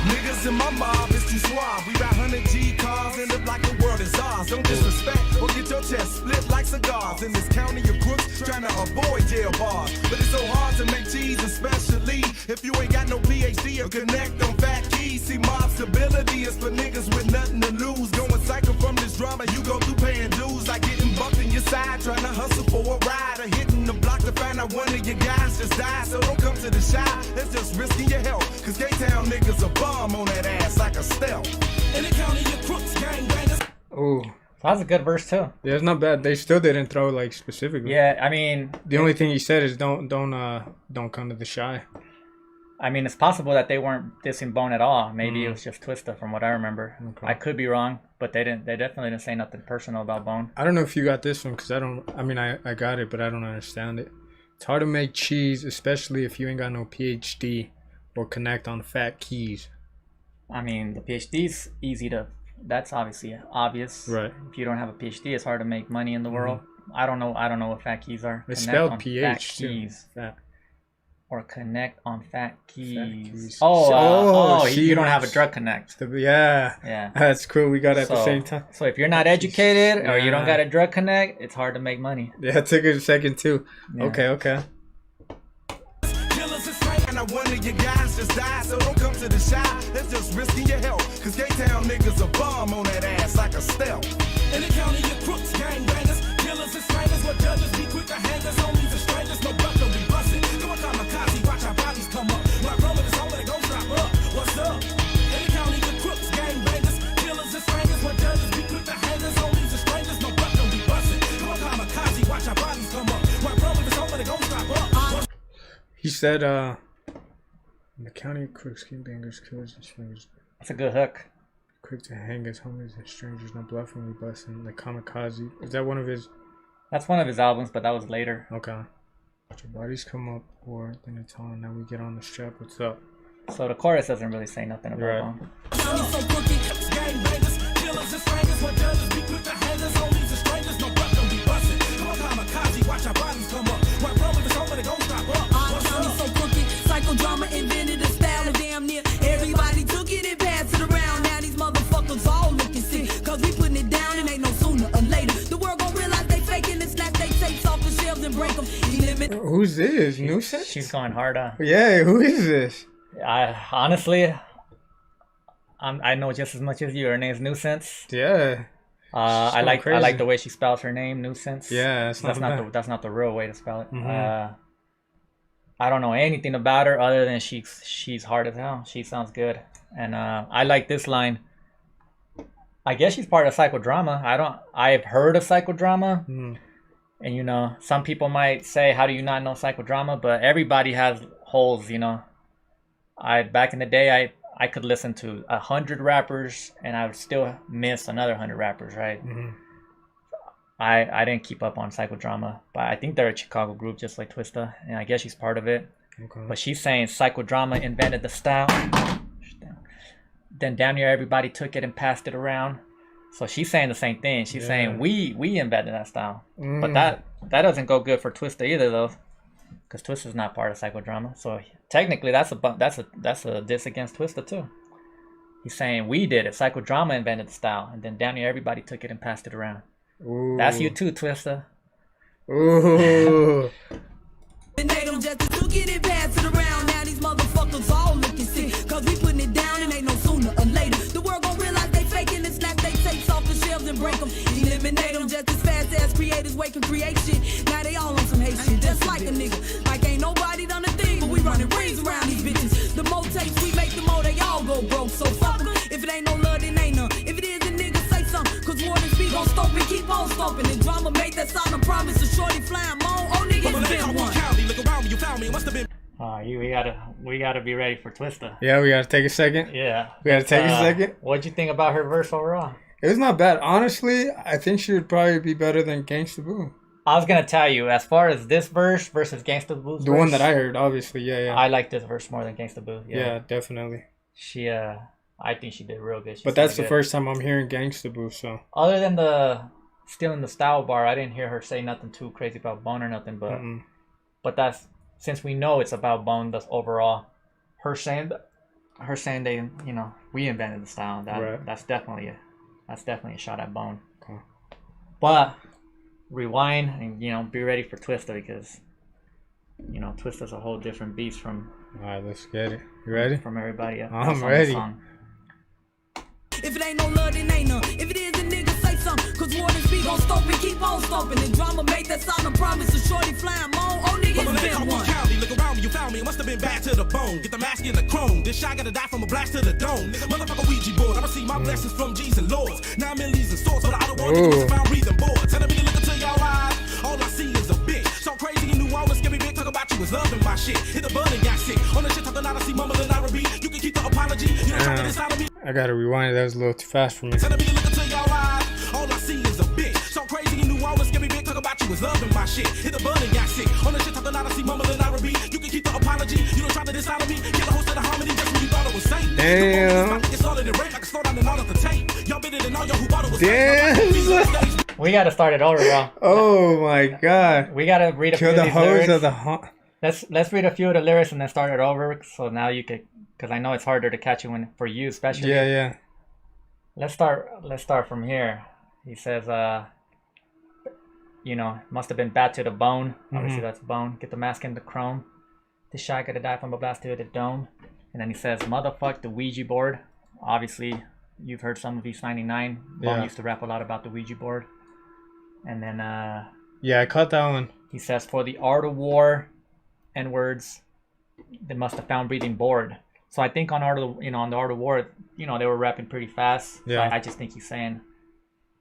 Speaker 6: Niggas in my mob is too suave. We got 100 G cars and look like the world is ours. Don't disrespect or get your chest split like cigars. In this county of crooks trying to avoid jail bars. But it's so hard to make cheese, especially if you ain't got no PhD or connect on fat keys. See, mob stability is for niggas with nothing to lose. Going cycle from this drama, you go through paying dues. Like getting bumped in your side, trying to hustle for a ride. Or hitting the block to find out one of your guys just died. So don't come to the shop, it's just risking your health. Cause K-Town niggas a bomb on that ass like a stealth. In the county of crooks, gangbangers.
Speaker 1: Oh,
Speaker 2: That was a good verse too.
Speaker 1: yeah, it's not bad. They still didn't throw like specifically.
Speaker 2: Yeah, I mean,
Speaker 1: The only thing he said is don't come to the shy.
Speaker 2: I mean, it's possible that they weren't dissing Bone at all. Maybe it was just Twista, from what I remember.
Speaker 1: Okay.
Speaker 2: I could be wrong, but they definitely didn't say nothing personal about Bone.
Speaker 1: I don't know if you got this one because I got it, but I don't understand it. It's hard to make cheese, especially if you ain't got no PhD or connect on fat keys.
Speaker 2: I mean, the PhD's easy to. That's obviously obvious.
Speaker 1: Right.
Speaker 2: If you don't have a PhD, it's hard to make money in the world. I don't know what fat keys are.
Speaker 1: It's
Speaker 2: Connect
Speaker 1: spelled
Speaker 2: on
Speaker 1: PH
Speaker 2: fat
Speaker 1: too.
Speaker 2: keys.
Speaker 1: Fat.
Speaker 2: Or connect on fat keys.
Speaker 1: keys.
Speaker 2: Oh,
Speaker 1: she
Speaker 2: you don't have a
Speaker 1: wants-
Speaker 2: drug connect.
Speaker 1: Yeah.
Speaker 2: Yeah.
Speaker 1: That's cool. We got it at the same time.
Speaker 2: So if you're not educated or you don't
Speaker 1: Yeah.
Speaker 2: got a drug connect, it's hard to make money.
Speaker 1: Yeah, it took a second too.
Speaker 2: Yeah.
Speaker 1: Okay.
Speaker 6: Killers is fighting, and one of your guys just died. So don't come to the shop, it's just risking your health. Cause K-Town niggas a bomb on that ass like a stealth. In the county of crooks, gangbangers, killers and strangers. What judges be quick to hang us, homies and strangers. No buck, don't be busted. Come on, kamikaze, watch our bodies come up. My brother is home and they gon' drop up. What's up? In the county of crooks, gangbangers, killers and strangers. What judges be quick to hang us, homies and strangers. No buck, don't be busted. Come on, kamikaze, watch our bodies come up. My brother is home and they gon' drop up.
Speaker 1: He said, in the county of crooks, gangbangers, killers, and strangers,
Speaker 2: That's a good hook.
Speaker 1: quick to hang us, homies and strangers, no bluffing, we busting, like kamikaze. Is that one of his?
Speaker 2: That's one of his albums, but that was later.
Speaker 1: Okay. Watch your bodies come up, or then it's on. Now we get on the strap. What's up?
Speaker 2: So the chorus doesn't really say nothing about
Speaker 1: Right.
Speaker 2: Bone.
Speaker 6: So crooked, gangbangers, killers and strangers. What judges be quick to hang us, homies and strangers. No buck, don't be busted. Come on, kamikaze, watch our bodies come up. My brother is home and they gon' drop up. What's up?
Speaker 9: So crooked, psychodrama invented a style of damn near everybody took it and passed it around. Now these motherfuckers all looking sick, cause we putting it down and ain't no sooner or later. The world gon' realize they faking and snatch they tapes off the shelves and break them.
Speaker 1: Who's this? Nuisance?
Speaker 2: She's going hard.
Speaker 1: Yeah. Who is this?
Speaker 2: I honestly, I know just as much as you. Her name's Nuisance.
Speaker 1: Yeah.
Speaker 2: I
Speaker 1: going
Speaker 2: like
Speaker 1: crazy.
Speaker 2: the way she spells her name, Nuisance.
Speaker 1: Yeah, that's not bad.
Speaker 2: that's not the real way to spell it.
Speaker 1: Mhm.
Speaker 2: I don't know anything about her other than she's hard as hell. She sounds good, and I like this line. I guess she's part of psychodrama. I've heard of psychodrama. And you know, some people might say, how do you not know psychodrama? But everybody has holes, you know. Back in the day, I could listen to 100 rappers and I would still miss another 100 rappers, right?
Speaker 1: Mm-hmm.
Speaker 2: I didn't keep up on psychodrama, but I think they're a Chicago group just like Twista, and I guess she's part of it.
Speaker 1: Okay.
Speaker 2: But she's saying psychodrama invented the style. Then damn near everybody took it and passed it around. So she's saying the same thing. She's saying we invented that style. But that doesn't go good for Twista either though, because Twista's not part of psychodrama. So technically that's a diss against Twista too. He's saying we did it. Psychodrama invented the style, and then damn near everybody took it and passed it around.
Speaker 1: Ooh.
Speaker 2: That's you too, Twista.
Speaker 1: Ooh.
Speaker 9: And they don't just took it and pass it around. Now these motherfuckers all looking sick. Cause we putting it down and ain't no sooner or later. The world gon' realize they faking and snap they tapes off the shelves and break them. Eliminate them just as fast as creators wake and create shit. Now they all on some hate shit. Just like a nigga. Like ain't nobody done a thing, but we running rings around these bitches. The more tapes we make, the more they all go broke. So fuck 'em. If it ain't no love, then ain't none. If it is, a nigga say something. Cause war and speed gon' stomp and keep on stomping. And drama made that sign of promise. A shorty flying on. Oh nigga, it's been one.
Speaker 2: We gotta be ready for Twista.
Speaker 1: Yeah, we gotta take a second.
Speaker 2: Yeah.
Speaker 1: We gotta take a second.
Speaker 2: What'd you think about her verse overall?
Speaker 1: It was not bad. Honestly, I think she would probably be better than Gangsta Boo.
Speaker 2: I was gonna tell you, as far as this verse versus Gangsta Boo's
Speaker 1: The
Speaker 2: verse,
Speaker 1: one that I heard, obviously, yeah.
Speaker 2: I like this verse more than Gangsta Boo.
Speaker 1: Yeah, definitely.
Speaker 2: She I think she did real good.
Speaker 1: But that's the first time I'm hearing Gangsta Boo, so.
Speaker 2: Other than the Stealing the Style bar, I didn't hear her say nothing too crazy about Bone or nothing, but that's, since we know it's about Bone, that's overall her saying they, you know, we invented the style. That's definitely a shot at Bone.
Speaker 1: Okay.
Speaker 2: But rewind and, you know, be ready for Twista, because, you know, Twista's a whole different beast from.
Speaker 1: All right, let's get it. You ready?
Speaker 2: From everybody else.
Speaker 1: I'm ready.
Speaker 9: If it ain't no love, then ain't none. If it is, a nigga say something. Cause war and speed gon' stomp and keep on stomping. And drama made that sign of promise. A shorty flying on. Oh nigga, it's been one.
Speaker 6: Look around me, you found me. It must have been bad to the bone. Get the mask in the chrome. This shot gotta die from a blast to the dome. Motherfucker Ouija board. I receive my blessings from G's and Lords. Now I'm in leaves and swords. But I don't want to found breathing board. Telling me to look into y'all eyes. All I see is a bitch. So crazy in New Orleans. Give me big talk about you was loving my shit. Hit the button and got sick. On the shit talking out, I see mumbling I repeat. You can keep the apology. You don't try to decide on me.
Speaker 1: I gotta rewind it. That was a little too fast for me.
Speaker 6: Telling me to look into y'all eyes. All I see is a bitch. So crazy in New Orleans. Give me big talk about you was loving my shit. Hit the button and got sick. On the shit talking out, I see mumbling I repeat. You can keep the apology. You don't try to decide on me. Get the host of the harmony just when you thought it was safe.
Speaker 1: Damn.
Speaker 6: It's all in the rain. I can slow down and all of the tape. Y'all better than all y'all who bought it was
Speaker 1: Damn.
Speaker 2: We gotta start it over, bro.
Speaker 1: Oh my god.
Speaker 2: We gotta read a few of these lyrics.
Speaker 1: Of the
Speaker 2: Let's read a few of the lyrics and then start it over, so now you could, because I know it's harder to catch you for you especially.
Speaker 1: Yeah.
Speaker 2: Let's start from here. He says, you know, must have been bad to the bone. Obviously that's bone. Get the mask in the chrome. This shot gotta die from a blast to the dome. And then he says, motherfuck the Ouija board. Obviously, you've heard some of East 99. Bone used to rap a lot about the Ouija board. And then
Speaker 1: yeah, I caught that one.
Speaker 2: He says, for the art of war and words, they must have found breathing bored. So I think on on the art of war, you know, they were rapping pretty fast.
Speaker 1: Yeah.
Speaker 2: So I just think he's saying,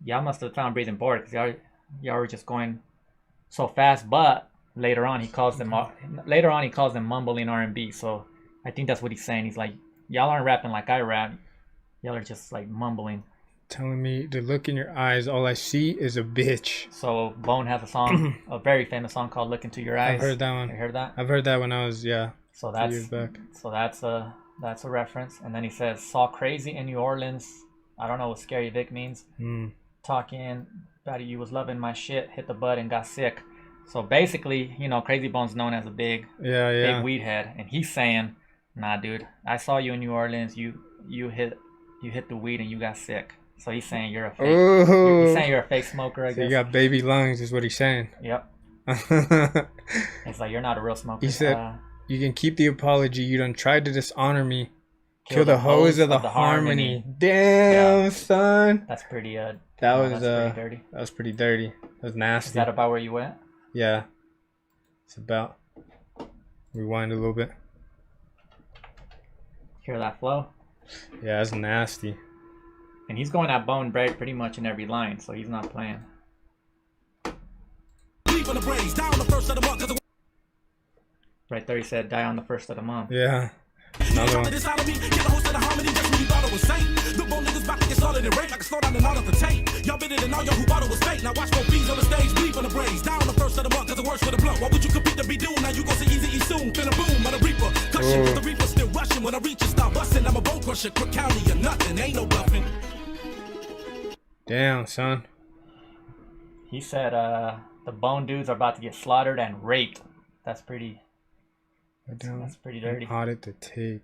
Speaker 2: y'all must have found breathing bored, because y'all were just going so fast. But later on he calls them mumbling R&B. So I think that's what he's saying. He's like, y'all aren't rapping like I rap. Y'all are just like mumbling.
Speaker 1: Telling me the look in your eyes, all I see is a bitch.
Speaker 2: So Bone has a song, a very famous song called "Look Into Your Eyes."
Speaker 1: I've heard that one.
Speaker 2: You heard that?
Speaker 1: I've heard that when I was
Speaker 2: So
Speaker 1: 2 years back.
Speaker 2: So that's a reference. And then he says, "Saw crazy in New Orleans." I don't know what Scary Vic means. Talking about you was loving my shit. Hit the bud and got sick. So basically, you know, Crazy Bone's known as a big weed head, and he's saying, "Nah, dude, I saw you in New Orleans. You hit the weed and you got sick." So he's saying you're a fake. He's saying you're a fake smoker, I guess.
Speaker 1: You got baby lungs, is what he's saying.
Speaker 2: Yep. It's like, you're not a real smoker.
Speaker 1: He said, you can keep the apology. You done tried to dishonor me. Kill the hoes of the harmony. Damn, son.
Speaker 2: That's pretty.
Speaker 1: That
Speaker 2: was pretty dirty.
Speaker 1: That was pretty dirty. That was nasty.
Speaker 2: Is that about where you went?
Speaker 1: Yeah. It's about. Rewind a little bit.
Speaker 2: Hear that flow?
Speaker 1: Yeah, that's nasty.
Speaker 2: And he's going at Bone pretty much in every line, so he's not playing.
Speaker 6: beef on the braids. Down the first of the month, 'cause the
Speaker 2: Right there, he said, die on the 1st of the month.
Speaker 1: Yeah. Another one.
Speaker 6: this out of me, get the host of the harmony, just when you thought it was safe. The bone niggas about to get started and rape like a slow down and all of the tape. Y'all bit it and all y'all who bought it was fake. Now watch for bees on the stage, beef on the braids. Down the first of the month, 'cause the worst for the blunt. Why would you compete to be doomed? Now you gon' see easy soon. Finna boom on the reaper. Cushion, 'cause the reaper still rushing. When I reach and start busting, I'm a bone crusher. Quick county or nothing, ain't no bluffing.
Speaker 1: Damn, son.
Speaker 2: He said the bone dudes are about to get slaughtered and raped. That's pretty that's pretty dirty.
Speaker 1: Audit the tape.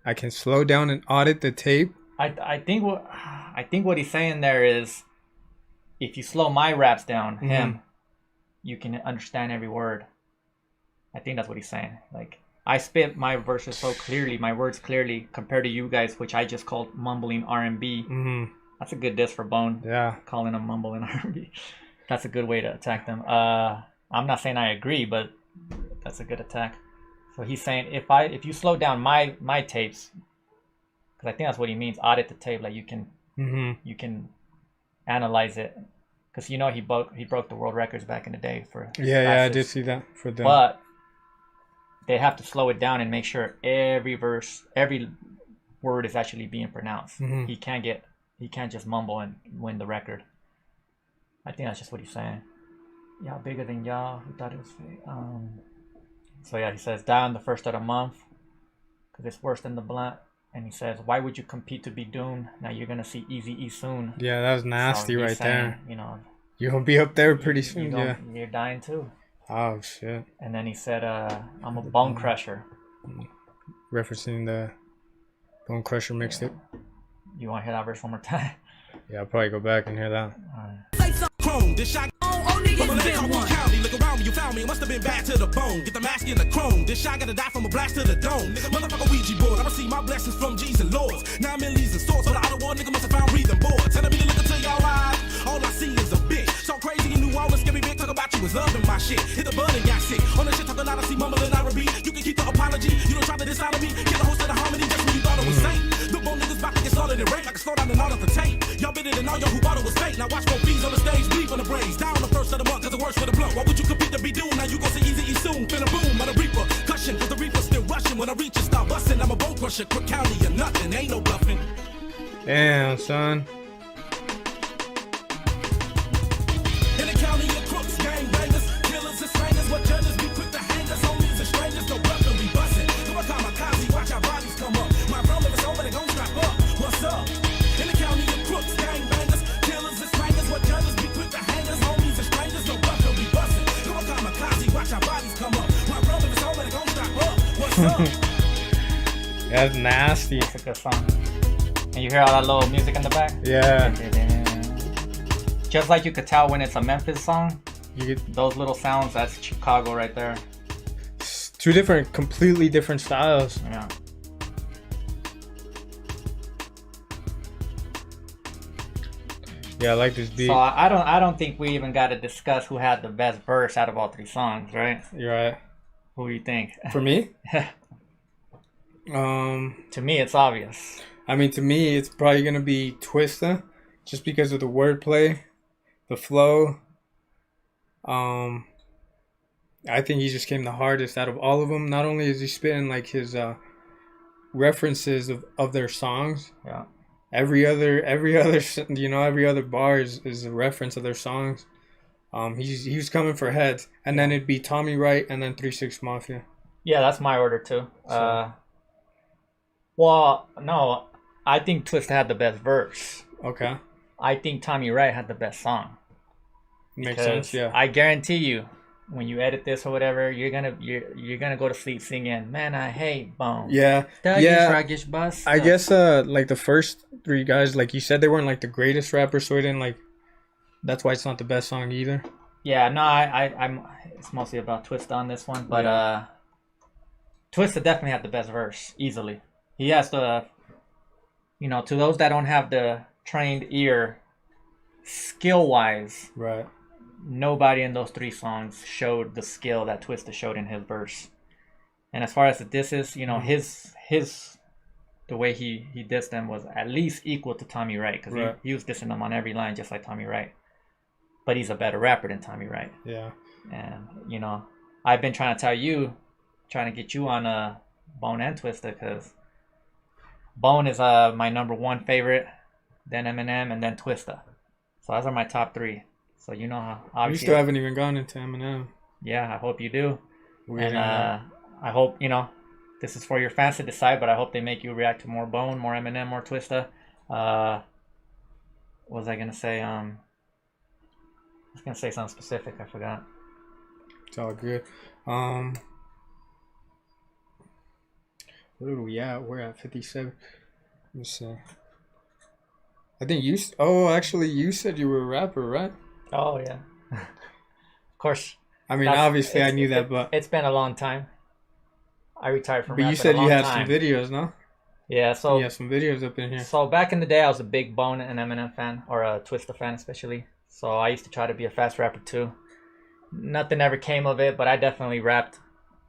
Speaker 1: I can slow down and audit the tape.
Speaker 2: I think what he's saying there is, if you slow my raps down, him, you can understand every word. I think that's what he's saying. Like, I spit my verses so clearly, my words clearly, compared to you guys, which I just called mumbling R&B. That's a good diss for Bone.
Speaker 1: Yeah.
Speaker 2: Calling them mumbling R&B. That's a good way to attack them. I'm not saying I agree, but that's a good attack. So he's saying if you slow down my tapes, because I think that's what he means, audit the tape, like you can analyze it, because you know he broke the world records back in the day for
Speaker 1: Yeah, I did see that for them.
Speaker 2: But they have to slow it down and make sure every verse, every word is actually being pronounced. He can't just mumble and win the record. I think that's just what he's saying. Y'all bigger than y'all. Who thought it was fake? So yeah, he says die on the 1st of the month, because it's worse than the blunt. And he says, why would you compete to be doomed? Now you're gonna see Eazy-E soon.
Speaker 1: Yeah, that was nasty
Speaker 2: so
Speaker 1: right
Speaker 2: saying,
Speaker 1: there.
Speaker 2: You know,
Speaker 1: you're gonna be up there pretty soon.
Speaker 2: You're dying too.
Speaker 1: Oh shit.
Speaker 2: And then he said, I'm a bone crusher.
Speaker 1: Referencing the Bone Crusher mixtape.
Speaker 2: You want to hear that verse one more time?
Speaker 1: Yeah, I'll probably go back and hear that.
Speaker 6: Chrome, this shot. County, look around me, you found me. It must have been bad to the bone. Get the mask in the chrome. This shot gotta die from a blast to the dome. Nigga, motherfucker Ouija board. I receive my blessings from G's and Lords. 9 millies and swords. So the outer war nigga must have found breathing boards. Telling me to look into y'all eyes. All I see is a bitch. So crazy in New Orleans, scary big talk about you was loving my shit. Hit the bud and got sick. On the shit talking out, I see mumbling R&B. You can keep the apology. You don't try to dishonor me. Get the host of the harmony just when you thought it was safe. The bone niggas about to get started and rape like a slow down and all of the tape. Y'all bit it and all y'all who bought it was fake. Now watch for bees on the stage, beef on the braids. Down the 1st of the month, 'cause the worst for the blunt. Why would you compete to be doomed? Now you gon' see Eazy-E soon. Finna boom on the reaper. Cushion, 'cause the reaper still rushing. When I reach and start busting, I'm a bone crusher. Quick county or nothing, ain't no bluffing.
Speaker 1: Damn, son.
Speaker 6: In the county of crooks, gang bangers, killers and slangers. What judges be quick to hang us, homies and strangers. No bluffing, we bustin'. Come on, kamikaze, watch our bodies come up. My realm if it's over, they gon' strap up. What's up? In the county of crooks, gang bangers, killers and slangers. What judges be quick to hang us, homies and strangers. No bluffing, we bustin'. Come on, kamikaze, watch our bodies come up. My realm if it's over, they gon' strap up. What's up?
Speaker 1: That's nasty.
Speaker 2: It's a good song. And you hear all that little music in the back?
Speaker 1: Yeah.
Speaker 2: Just like you could tell when it's a Memphis song,
Speaker 1: You get
Speaker 2: those little sounds, that's Chicago right there.
Speaker 1: two different, completely different styles.
Speaker 2: Yeah.
Speaker 1: Yeah, I like this beat.
Speaker 2: So I don't think we even got to discuss who had the best verse out of all 3 songs, right?
Speaker 1: You're right.
Speaker 2: Who do you think?
Speaker 1: For me?
Speaker 2: To me, it's obvious.
Speaker 1: I mean, to me, it's probably gonna be Twista, just because of the wordplay, the flow. I think he just came the hardest out of all of them. Not only is he spitting like his references of their songs.
Speaker 2: Yeah.
Speaker 1: Every other every other bar is a reference of their songs. He was coming for heads, and then it'd be Tommy Wright and then 3 6 Mafia.
Speaker 2: Yeah, that's my order too.
Speaker 1: So.
Speaker 2: Well, no, I think Twista had the best verse.
Speaker 1: Okay.
Speaker 2: I think Tommy Wright had the best song.
Speaker 1: Makes sense, yeah.
Speaker 2: I guarantee you, when you edit this or whatever, you're gonna go to sleep singing, "Man, I hate Bone."
Speaker 1: Yeah.
Speaker 2: Ruggish bus.
Speaker 1: I guess like the first 3 guys, like you said, they weren't like the greatest rappers, so I didn't like. That's why it's not the best song either.
Speaker 2: Yeah, no, I'm. It's mostly about Twista on this one, but Twista definitely had the best verse, easily. He has the, to those that don't have the trained ear, skill-wise,
Speaker 1: right?
Speaker 2: Nobody in those 3 songs showed the skill that Twista showed in his verse. And as far as the disses, his the way he dissed them was at least equal to Tommy Wright, because he was dissing them on every line just like Tommy Wright. But he's a better rapper than Tommy Wright.
Speaker 1: Yeah.
Speaker 2: And you know, I've been trying to get you on Bone and Twista, because Bone is my number one favorite, then Eminem, and then Twista. So those are my top three. So you know how
Speaker 1: We
Speaker 2: obviously.
Speaker 1: still haven't even gone into Eminem.
Speaker 2: Yeah, I hope you do.
Speaker 1: We're
Speaker 2: And I hope, you know, this is for your fans to decide, but I hope they make you react to more Bone, more Eminem, more Twista. What was I gonna say? I was gonna say something specific. I forgot.
Speaker 1: It's all good. Where are we at? We're at 57. Let me see. I think you. Oh, actually, you said you were a rapper, right?
Speaker 2: Oh yeah. Of course.
Speaker 1: I mean, obviously, I knew that,
Speaker 2: it,
Speaker 1: but
Speaker 2: it's been a long time. I retired from.
Speaker 1: you
Speaker 2: rapping
Speaker 1: said
Speaker 2: a
Speaker 1: you
Speaker 2: long
Speaker 1: had
Speaker 2: time.
Speaker 1: some videos, no?
Speaker 2: Yeah. So
Speaker 1: You have some videos up in here.
Speaker 2: So back in the day, I was a big Bone and Eminem fan, or a Twista fan especially. So I used to try to be a fast rapper too. Nothing ever came of it, but I definitely rapped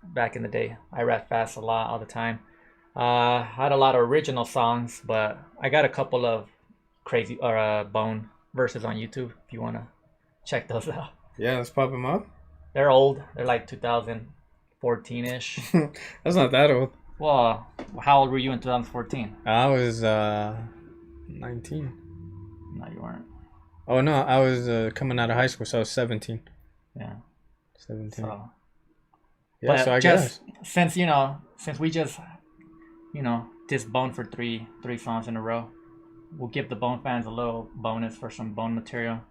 Speaker 2: back in the day. I rapped fast a lot, all the time. Had a lot of original songs, but I got a couple of crazy or Bone verses on YouTube if you wanna check those out.
Speaker 1: Yeah, let's pop them up.
Speaker 2: They're old. They're like 2014-ish.
Speaker 1: That's not that old.
Speaker 2: Well, how old were you in 2014?
Speaker 1: I was 19.
Speaker 2: No, you weren't.
Speaker 1: Oh no, I was coming out of high school, so I was 17.
Speaker 2: Yeah.
Speaker 1: 17.
Speaker 2: So.
Speaker 1: Yeah,
Speaker 2: But
Speaker 1: so I
Speaker 2: just
Speaker 1: guess.
Speaker 2: since we just dissed Bone for three songs in a row, we'll give the Bone fans a little bonus for some Bone material.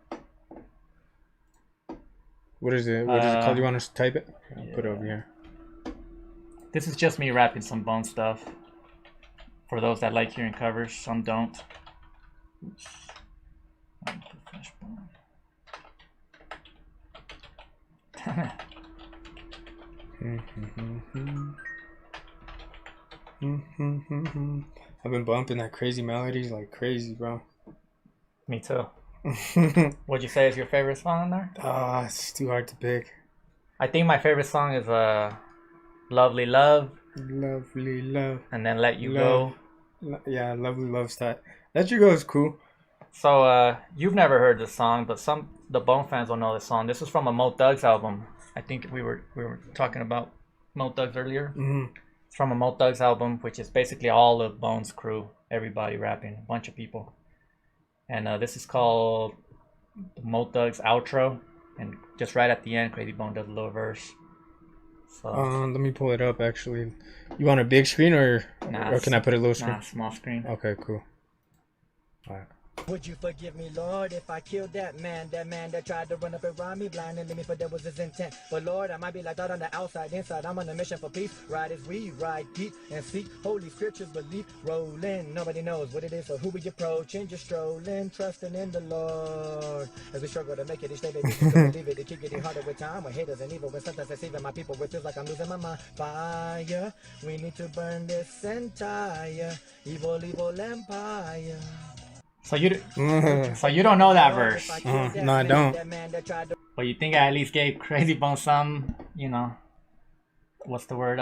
Speaker 1: What is it? What is it called? You want us to type it? I'll put it over here.
Speaker 2: This is just me rapping some Bone stuff. For those that like hearing covers, some don't. Oops.
Speaker 1: I've been bumping that crazy melodies like crazy, bro.
Speaker 2: Me too. What'd you say is your favorite song on there?
Speaker 1: It's too hard to pick.
Speaker 2: I think my favorite song is Lovely Love.
Speaker 1: Lovely love.
Speaker 2: And then Let You
Speaker 1: Love.
Speaker 2: Go.
Speaker 1: Yeah, lovely love style. Let You Go is cool.
Speaker 2: So you've never heard this song, but the Bone fans will know this song. This is from a Mo Thugs album. I think we were talking about Mo Thugs earlier.
Speaker 1: Mm-hmm.
Speaker 2: It's from a Mo Thugs album, which is basically all of Bone's crew, everybody rapping, a bunch of people. And this is called the Mo Thugs outro. And just right at the end, Crazy Bone does a little verse. So
Speaker 1: Let me pull it up. Actually, you want a big screen or can I put a little screen?
Speaker 2: Nah, small screen.
Speaker 1: Okay, cool. All right.
Speaker 10: Would you forgive me, Lord, if I killed that man that tried to run up and rob me, blinding me, for that was his intent. But Lord, I might be like that on the outside, inside, I'm on a mission for peace. Ride as we ride deep and seek holy scriptures, belief rolling. Nobody knows what it is or who we approaching, just strolling, trusting in the Lord. As we struggle to make it each day, baby, just don't believe it. It keep getting harder with time, with haters and evil, when sometimes it's even my people, where it feels like I'm losing my mind. Fire, we need to burn this entire evil empire.
Speaker 2: So you don't know that verse.
Speaker 1: No, I don't.
Speaker 2: But you think I at least gave Crazy Bone some, what's the word?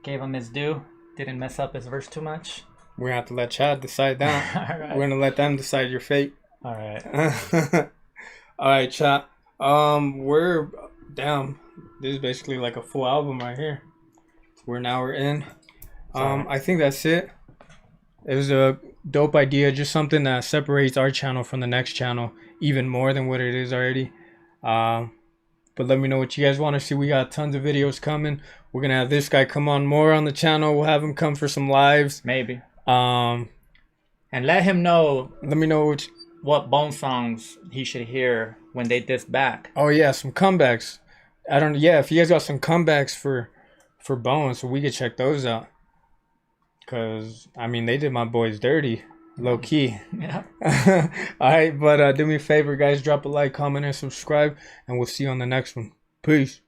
Speaker 2: Gave him his due. Didn't mess up his verse too much.
Speaker 1: We're gonna have to let Chad decide that.
Speaker 2: All right.
Speaker 1: We're gonna let them decide your fate.
Speaker 2: All right.
Speaker 1: All right, Chad. We're down. This is basically like a full album right here. We're in. I think that's it. It was a dope idea, just something that separates our channel from the next channel even more than what it is already. But let me know what you guys want to see. We got tons of videos coming. We're gonna have this guy come on more on the channel. We'll have him come for some lives.
Speaker 2: Maybe.
Speaker 1: And
Speaker 2: let him know.
Speaker 1: Let me know
Speaker 2: what Bone songs he should hear when they diss back.
Speaker 1: Oh yeah, some comebacks. If you guys got some comebacks for Bone, so we could check those out. Cause I mean they did my boys dirty, low key.
Speaker 2: Yeah.
Speaker 1: All right, but do me a favor, guys, drop a like, comment, and subscribe, and we'll see you on the next one. Peace.